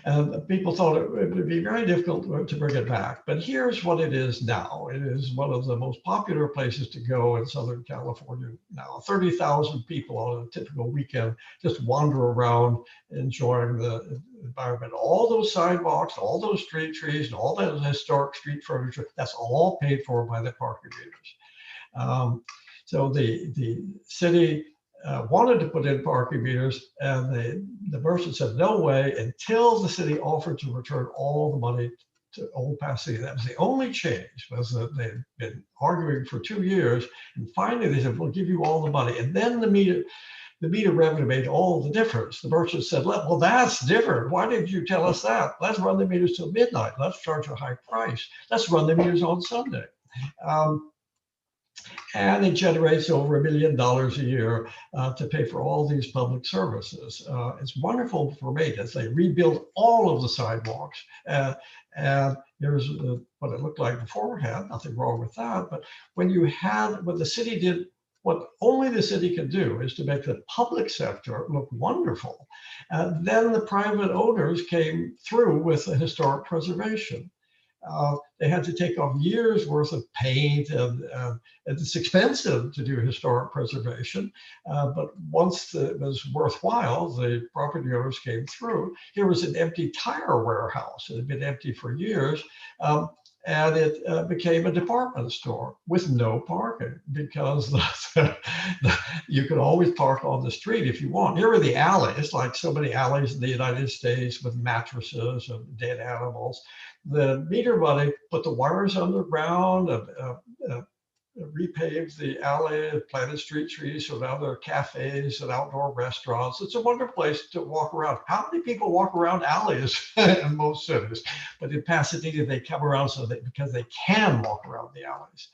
And people thought it would be very difficult to bring it back. But here's what it is now. It is one of the most popular places to go in Southern California now. 30,000 people on a typical weekend just wander around enjoying the environment. All those sidewalks, all those street trees, and all that historic street furniture, that's all paid for by the parking meters. So the city wanted to put in parking meters, and the merchant said no way until the city offered to return all the money to Old Pasadena. That was the only change, was that they'd been arguing for 2 years, and finally they said, we'll give you all the money. And then the meter revenue made all the difference. The merchant said, well, that's different. Why didn't you tell us that? Let's run the meters till midnight. Let's charge a high price. Let's run the meters on Sunday. And it generates over $1 million a year to pay for all these public services. It's wonderful for maintenance. They rebuilt all of the sidewalks. And here's what it looked like beforehand. Nothing wrong with that. But when the city did what only the city could do, is to make the public sector look wonderful. Then the private owners came through with the historic preservation. They had to take off years worth of paint, and it's expensive to do historic preservation. But once it was worthwhile, the property owners came through. Here was an empty tire warehouse. It had been empty for years. And it became a department store with no parking, because you could always park on the street if you want. Here are the alleys, like so many alleys in the United States with mattresses and dead animals. The meter money put the wires underground, repaved the alley, planted street trees, so now there are cafes and outdoor restaurants. It's a wonderful place to walk around. How many people walk around alleys in most cities? But in Pasadena, they come around because they can walk around the alleys.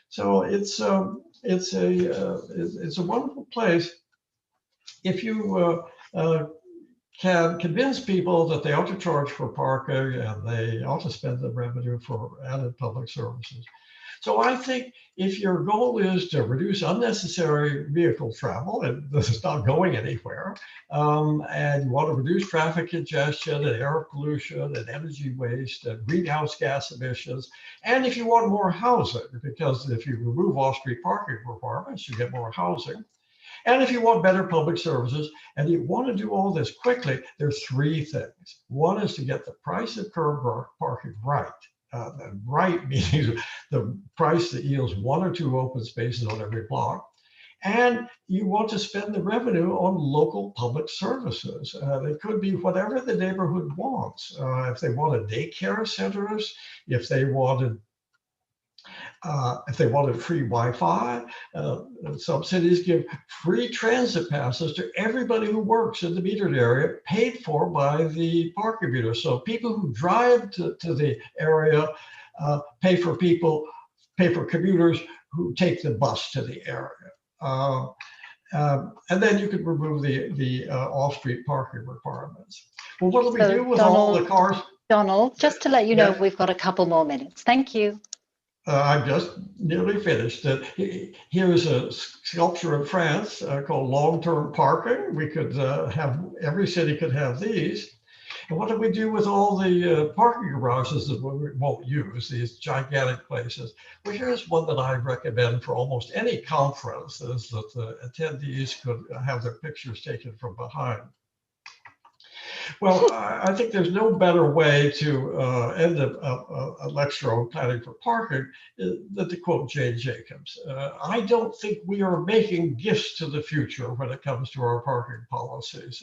So it's a wonderful place if you can convince people that they ought to charge for parking and they ought to spend the revenue for added public services. So I think if your goal is to reduce unnecessary vehicle travel, and this is not going anywhere, and you want to reduce traffic congestion and air pollution and energy waste and greenhouse gas emissions, and if you want more housing, because if you remove off-street parking requirements, you get more housing. And if you want better public services and you want to do all this quickly, there's 3 things. One is to get the price of curb parking right. Right meaning the price that yields 1 or 2 open spaces on every block. And you want to spend the revenue on local public services. It could be whatever the neighborhood wants. If they wanted daycare centers, if they wanted free Wi-Fi, some cities give free transit passes to everybody who works in the metered area, paid for by the parking meter. So people who drive to the area pay for commuters who take the bus to the area. And then you could remove the off-street parking requirements. Well, what do we do with all the cars? Donald, just to let you know, we've got a couple more minutes. Thank you. I'm just nearly finished. Here's a sculpture in France called long-term parking. We could every city could have these. And what do we do with all the parking garages that we won't use, these gigantic places? Well, here's one that I recommend for almost any conference, is that the attendees could have their pictures taken from behind. Well, I think there's no better way to end a lecture on planning for parking than to quote Jane Jacobs. I don't think we are making gifts to the future when it comes to our parking policies.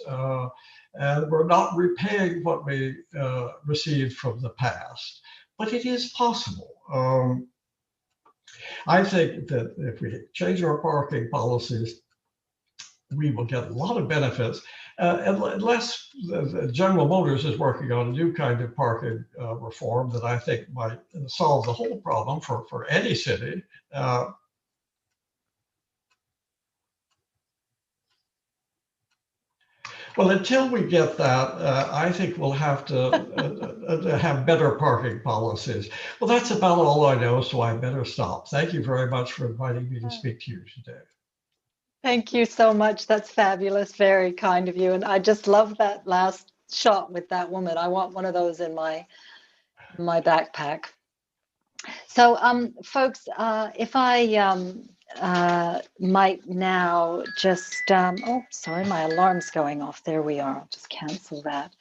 And we're not repaying what we received from the past, but it is possible. I think that if we change our parking policies, we will get a lot of benefits, unless General Motors is working on a new kind of parking reform that I think might solve the whole problem for any city. Well, until we get that, I think we'll have to have better parking policies. Well, that's about all I know, so I better stop. Thank you very much for inviting me to speak to you today. Thank you so much. That's fabulous. Very kind of you. And I just love that last shot with that woman. I want one of those in my backpack. So, folks, if I might now just, oh, sorry, my alarm's going off. There we are. I'll just cancel that.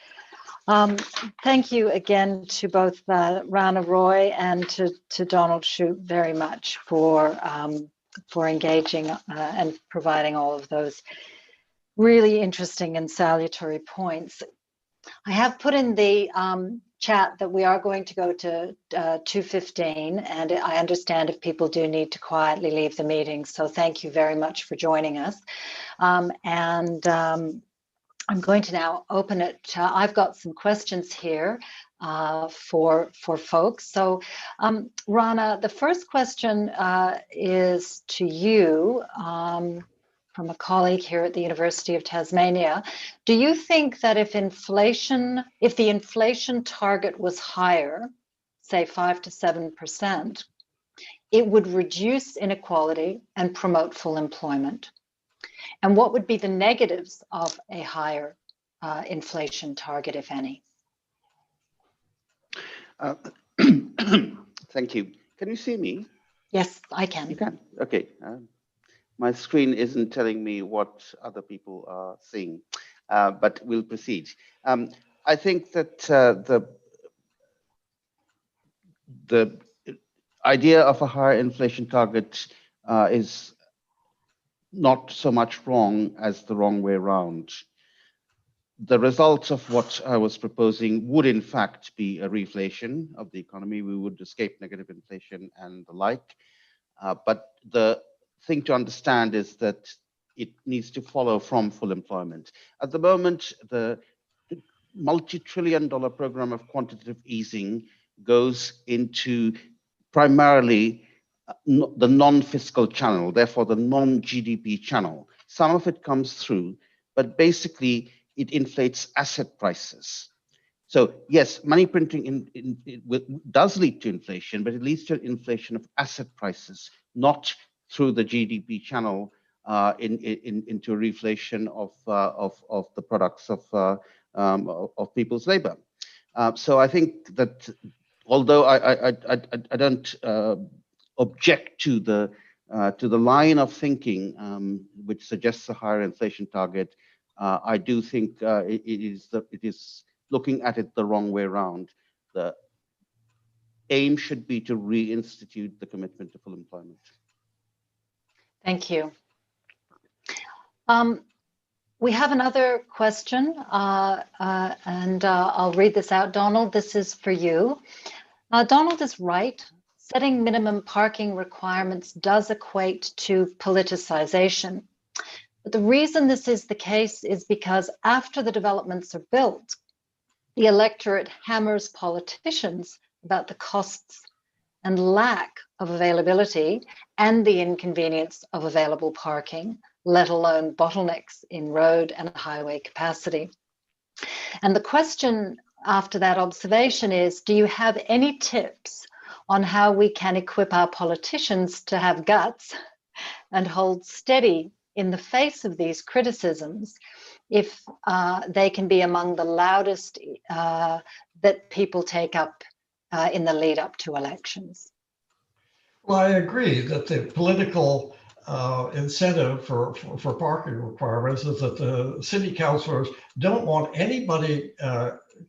Thank you again to both Rana Roy and to Donald Shoup very much for engaging and providing all of those really interesting and salutary points. I have put in the chat that we are going to go to 2:15, and I understand if people do need to quietly leave the meeting. So thank you very much for joining us. I'm going to now open it. I've got some questions here for folks. So Rana, the first question is to you from a colleague here at the University of Tasmania. Do you think that if the inflation target was higher, say 5 to 7%, it would reduce inequality and promote full employment? And what would be the negatives of a higher inflation target, if any? Thank you. Can you see me? Yes, I can. You can. Okay. My screen isn't telling me what other people are seeing, but we'll proceed. I think that the idea of a higher inflation target is not so much wrong as the wrong way around. The results of what I was proposing would in fact be a reflation of the economy. We would escape negative inflation and the like. But the thing to understand is that it needs to follow from full employment. At the moment, the multi-trillion-dollar program of quantitative easing goes into primarily the non-fiscal channel, therefore the non-GDP channel. Some of it comes through, but basically it inflates asset prices. So yes, money printing does lead to inflation, but it leads to inflation of asset prices, not through the GDP channel into a reflation of the products of people's labor. So I think that although I don't object to the line of thinking which suggests a higher inflation target, I do think it is looking at it the wrong way around. The aim should be to reinstitute the commitment to full employment. Thank you. We have another question, and I'll read this out. Donald, this is for you. Donald is right. Setting minimum parking requirements does equate to politicization. But the reason this is the case is because after the developments are built, the electorate hammers politicians about the costs and lack of availability and the inconvenience of available parking, let alone bottlenecks in road and highway capacity. And the question after that observation is, do you have any tips on how we can equip our politicians to have guts and hold steady in the face of these criticisms if they can be among the loudest that people take up in the lead up to elections? Well, I agree that the political incentive for parking requirements is that the city councilors don't want anybody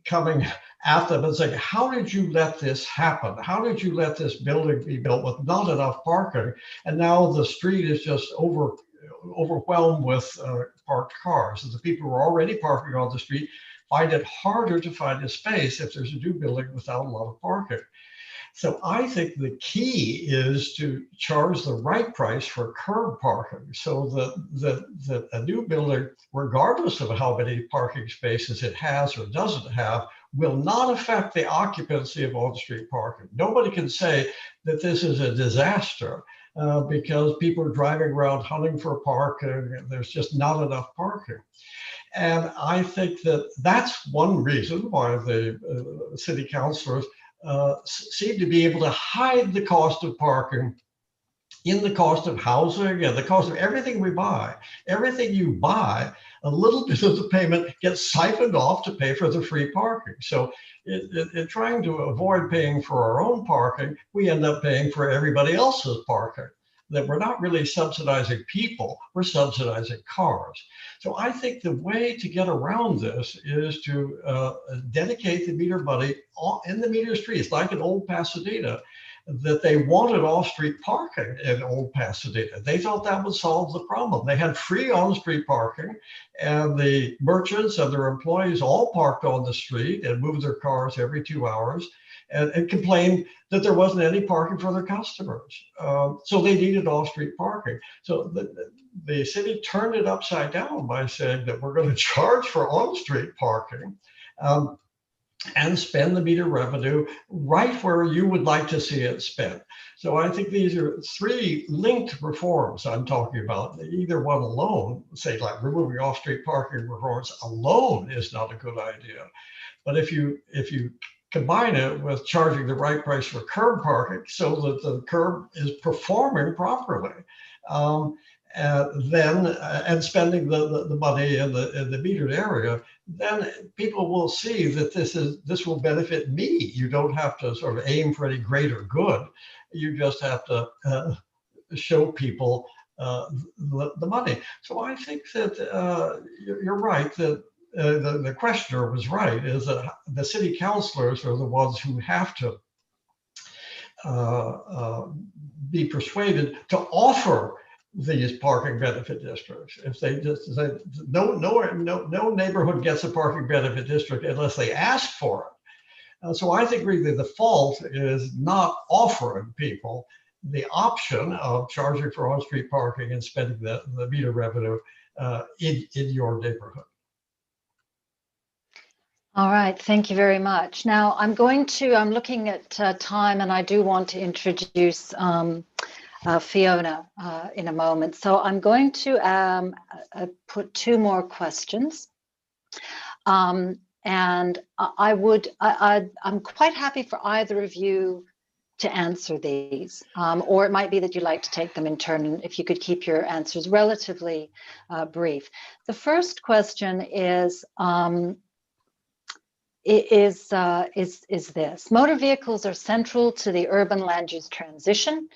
coming at them and saying, how did you let this happen? How did you let this building be built with not enough parking? And now the street is just overwhelmed with parked cars. And the people who are already parking on the street find it harder to find a space if there's a new building without a lot of parking. So I think the key is to charge the right price for curb parking so that a new building, regardless of how many parking spaces it has or doesn't have, will not affect the occupancy of on-street parking. Nobody can say that this is a disaster because people are driving around hunting for parking and there's just not enough parking. And I think that that's one reason why the city councilors seem to be able to hide the cost of parking in the cost of housing and the cost of everything we buy. Everything you buy, a little bit of the payment gets siphoned off to pay for the free parking. So in trying to avoid paying for our own parking, we end up paying for everybody else's parking. That we're not really subsidizing people, we're subsidizing cars. So I think the way to get around this is to dedicate the meter money in the meter streets, like in old Pasadena, that they wanted off-street parking in Old Pasadena. They thought that would solve the problem. They had free on-street parking, and the merchants and their employees all parked on the street and moved their cars every 2 hours, and complained that there wasn't any parking for their customers. So they needed off-street parking. So the city turned it upside down by saying that we're going to charge for on-street parking, and spend the meter revenue right where you would like to see it spent. So I think these are three linked reforms I'm talking about. Either one alone, say like removing off-street parking reforms alone, is not a good idea. But if you combine it with charging the right price for curb parking so that the curb is performing properly, and spending the money in the metered area, then people will see that this will benefit me. You don't have to sort of aim for any greater good. You just have to show people the money. So I think that you're right that the questioner was right, is that the city councilors are the ones who have to be persuaded to offer these parking benefit districts. If they just say no neighborhood gets a parking benefit district unless they ask for it. So I think really the fault is not offering people the option of charging for on-street parking and spending the meter revenue in your neighborhood. All right, thank you very much. Now I'm looking at time, and I do want to introduce Fiona in a moment. So I'm going to put two more questions. And I'm quite happy for either of you to answer these, or it might be that you'd like to take them in turn, and if you could keep your answers relatively brief. The first question is this: motor vehicles are central to the urban land use transition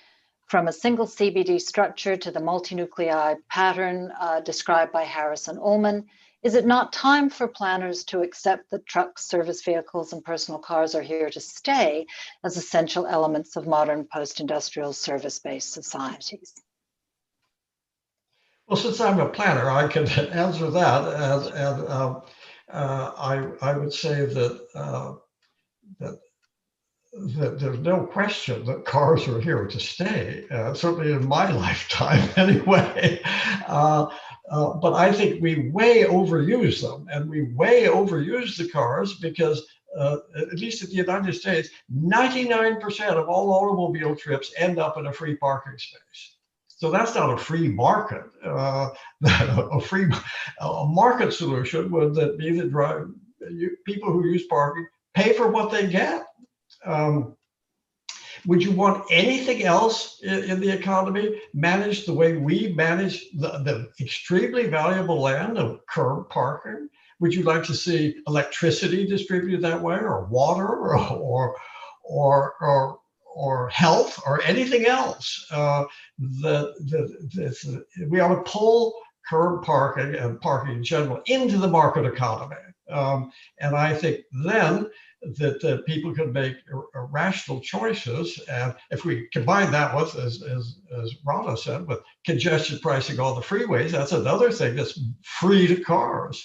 from a single CBD structure to the multinuclei pattern described by Harris and Ullman. Is it not time for planners to accept that trucks, service vehicles, and personal cars are here to stay as essential elements of modern post-industrial service-based societies? Well, since I'm a planner, I can answer that, and I would say that there's no question that cars are here to stay, certainly in my lifetime anyway. But I think we way overuse them, and we way overuse the cars because, at least in the United States, 99% of all automobile trips end up in a free parking space. So that's not a free market. A market solution would be that people who use parking pay for what they get. Would you want anything else in the economy managed the way we manage the extremely valuable land of curb parking? Would you like to see electricity distributed that way, or water, or health, or anything else? We ought to pull curb parking and parking in general into the market economy. And I think then that people can make rational choices. And if we combine that with, as Rana said, with congestion pricing on the freeways, that's another thing that's free to cars.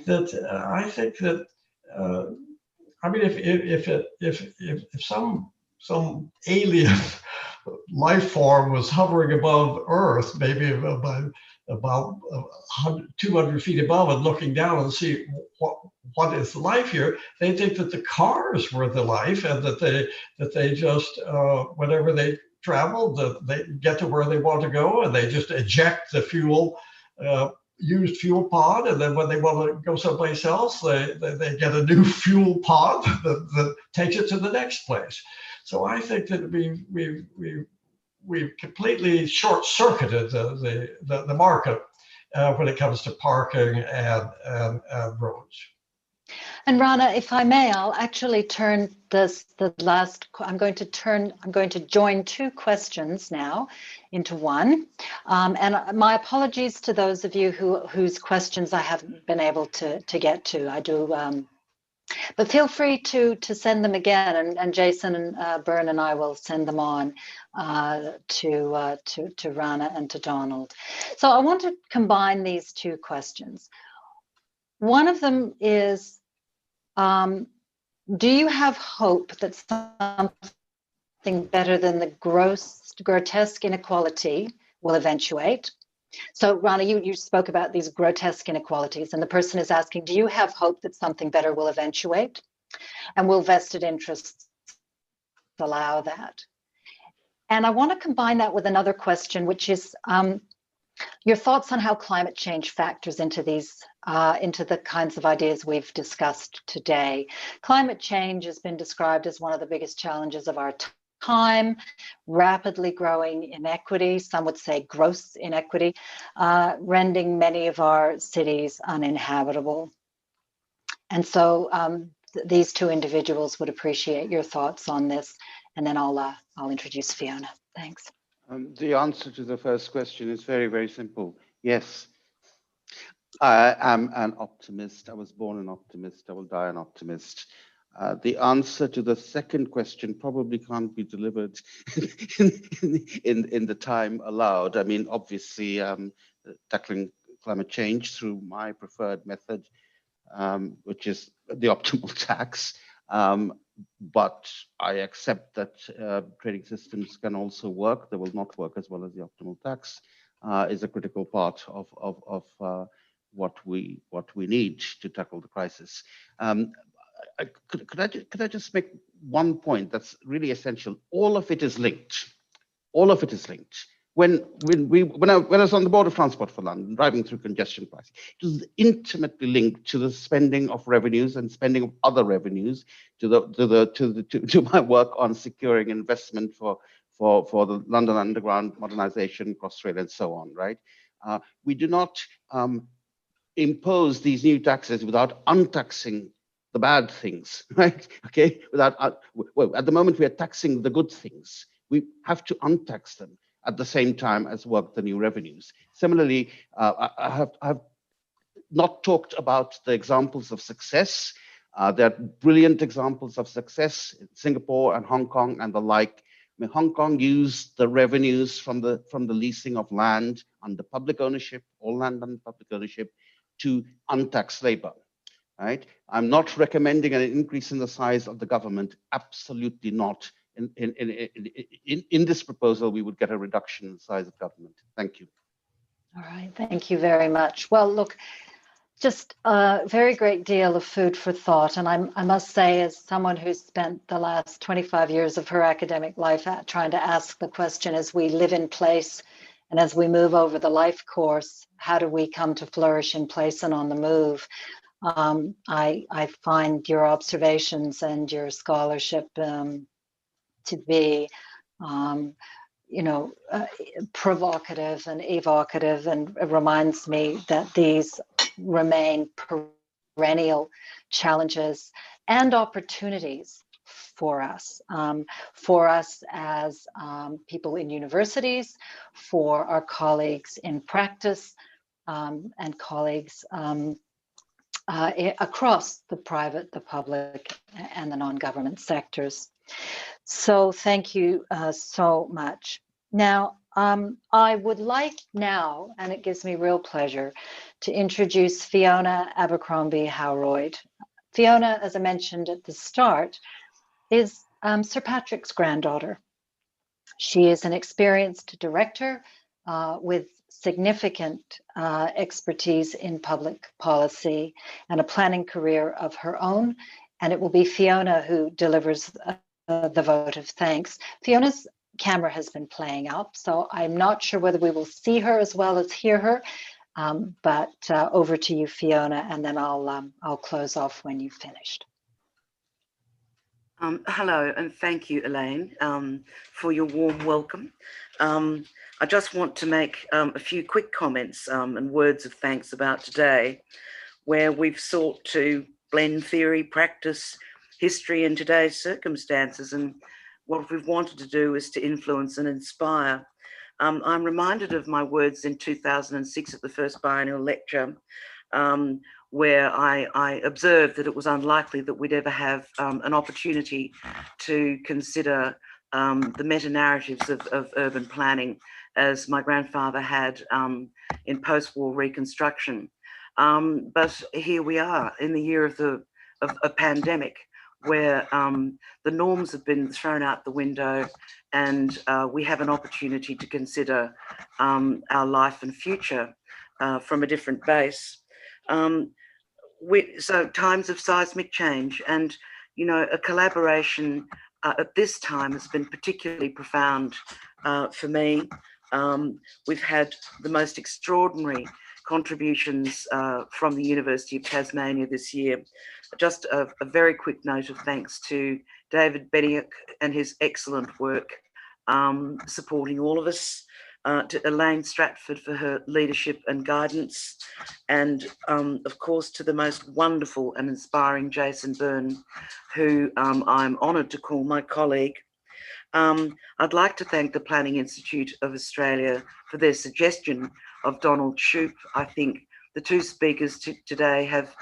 That I think that, I mean, if some alien life form was hovering above Earth, maybe about 200 feet above, and looking down and see what is life here, they think that the cars were the life, and that they just whenever they travel, that they get to where they want to go, and they just eject the fuel, used fuel pod, and then when they want to go someplace else, they get a new fuel pod that takes it to the next place. So I think that we've completely short-circuited the market when it comes to parking and roads. And Rana, if I may, I'll actually turn I'm going to join two questions now into one. And my apologies to those of you whose questions I haven't been able to get to. I do But feel free to send them again, and Jason and Byrne and I will send them on to Rana and to Donald. So I want to combine these two questions. One of them is, do you have hope that something better than the grotesque inequality will eventuate? So Rana, you spoke about these grotesque inequalities, and the person is asking, do you have hope that something better will eventuate? And will vested interests allow that? And I want to combine that with another question, which is your thoughts on how climate change factors into these, into the kinds of ideas we've discussed today. Climate change has been described as one of the biggest challenges of our time, rapidly growing inequity, some would say gross inequity, rendering many of our cities uninhabitable. And so these two individuals would appreciate your thoughts on this, and then I'll introduce Fiona. Thanks. The answer to the first question is very, very simple. Yes, I am an optimist. I was born an optimist. I will die an optimist. The answer to the second question probably can't be delivered in the time allowed. I mean, obviously, tackling climate change through my preferred method, which is the optimal tax. But I accept that trading systems can also work. They will not work as well as the optimal tax. Is a critical part of what we need to tackle the crisis. Could I just make one point that's really essential? All of it is linked. All of it is linked. When I was on the Board of Transport for London, driving through congestion pricing, it was intimately linked to the spending of revenues and spending of other revenues to my work on securing investment for the London Underground modernization, Crossrail, and so on. Right? We do not impose these new taxes without untaxing the bad things, right? Okay, without well, at the moment we are taxing the good things. We have to untax them at the same time as work the new revenues. Similarly, I have not talked about the examples of success. There are brilliant examples of success in Singapore and Hong Kong and the like. I mean, Hong Kong used the revenues from the leasing of land under public ownership, all land under public ownership, to untax labor. Right? I'm not recommending an increase in the size of the government. Absolutely not. In this proposal, we would get a reduction in the size of government. Thank you. All right, thank you very much. Well, look, just a very great deal of food for thought. And I must say, as someone who's spent the last 25 years of her academic life trying to ask the question, as we live in place and as we move over the life course, how do we come to flourish in place and on the move? I find your observations and your scholarship to be, provocative and evocative, and it reminds me that these remain perennial challenges and opportunities for us as people in universities, for our colleagues in practice, and colleagues across the private, the public, and the non-government sectors. So thank you so much. Now, I would like now, and it gives me real pleasure, to introduce Fiona Abercrombie Howroyd. Fiona, as I mentioned at the start, is Sir Patrick's granddaughter. She is an experienced director with significant expertise in public policy and a planning career of her own. And it will be Fiona who delivers the vote of thanks. Fiona's camera has been playing up, so I'm not sure whether we will see her as well as hear her. But over to you, Fiona, and then I'll close off when you've finished. Hello, and thank you, Elaine, for your warm welcome. I just want to make a few quick comments and words of thanks about today, where we've sought to blend theory, practice, history, and today's circumstances. And what we've wanted to do is to influence and inspire. I'm reminded of my words in 2006 at the first biennial lecture, where I observed that it was unlikely that we'd ever have an opportunity to consider the meta-narratives of urban planning as my grandfather had in post-war Reconstruction. But here we are in the year of a pandemic, where the norms have been thrown out the window, and we have an opportunity to consider our life and future from a different base. So times of seismic change, and a collaboration at this time has been particularly profound for me. We've had the most extraordinary contributions from the University of Tasmania this year. Just a very quick note of thanks to David Bediak and his excellent work supporting all of us, to Elaine Stratford for her leadership and guidance, and of course to the most wonderful and inspiring Jason Byrne, who I'm honoured to call my colleague. I'd like to thank the Planning Institute of Australia for their suggestion of Donald Shoup. I think the two speakers today have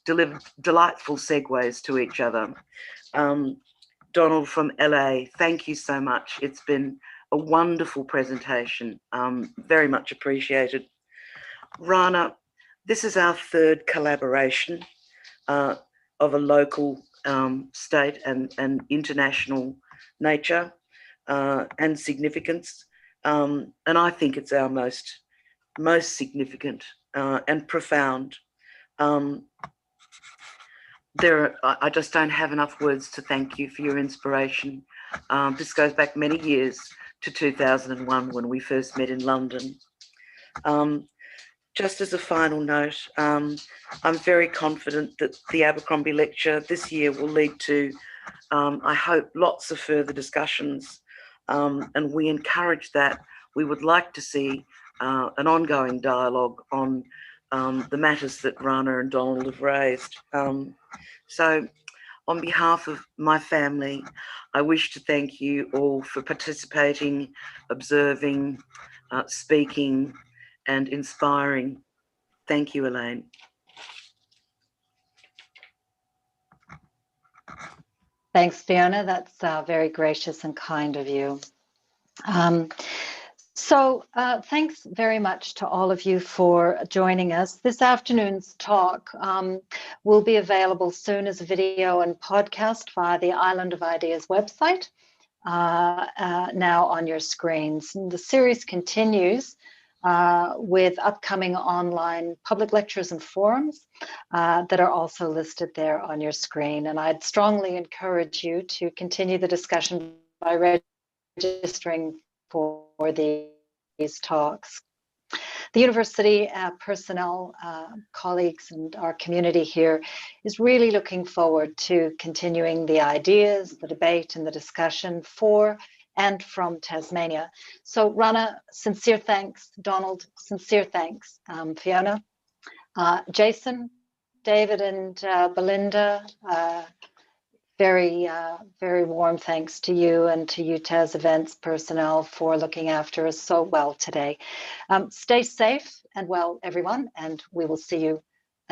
delivered delightful segues to each other. Donald from LA, thank you so much. It's been a wonderful presentation, very much appreciated. Rana, this is our third collaboration of a local, state and international nature and significance. And I think it's our most significant and profound. I just don't have enough words to thank you for your inspiration. This goes back many years to 2001 when we first met in London. Just as a final note, I'm very confident that the Abercrombie Lecture this year will lead to, I hope, lots of further discussions, and we encourage that. We would like to see an ongoing dialogue on the matters that Rana and Donald have raised. So on behalf of my family, I wish to thank you all for participating, observing, speaking, and inspiring. Thank you, Elaine. Thanks, Fiona. That's very gracious and kind of you. So thanks very much to all of you for joining us. This afternoon's talk will be available soon as a video and podcast via the Island of Ideas website, now on your screens. And the series continues with upcoming online public lectures and forums that are also listed there on your screen. And I'd strongly encourage you to continue the discussion by registering for these talks. The university personnel, colleagues, and our community here is really looking forward to continuing the ideas, the debate, and the discussion for and from Tasmania. So Rana, sincere thanks. Donald, sincere thanks. Fiona, Jason, David, and Belinda, very warm thanks to you and to UTAS events personnel for looking after us so well today. Stay safe and well, everyone, and we will see you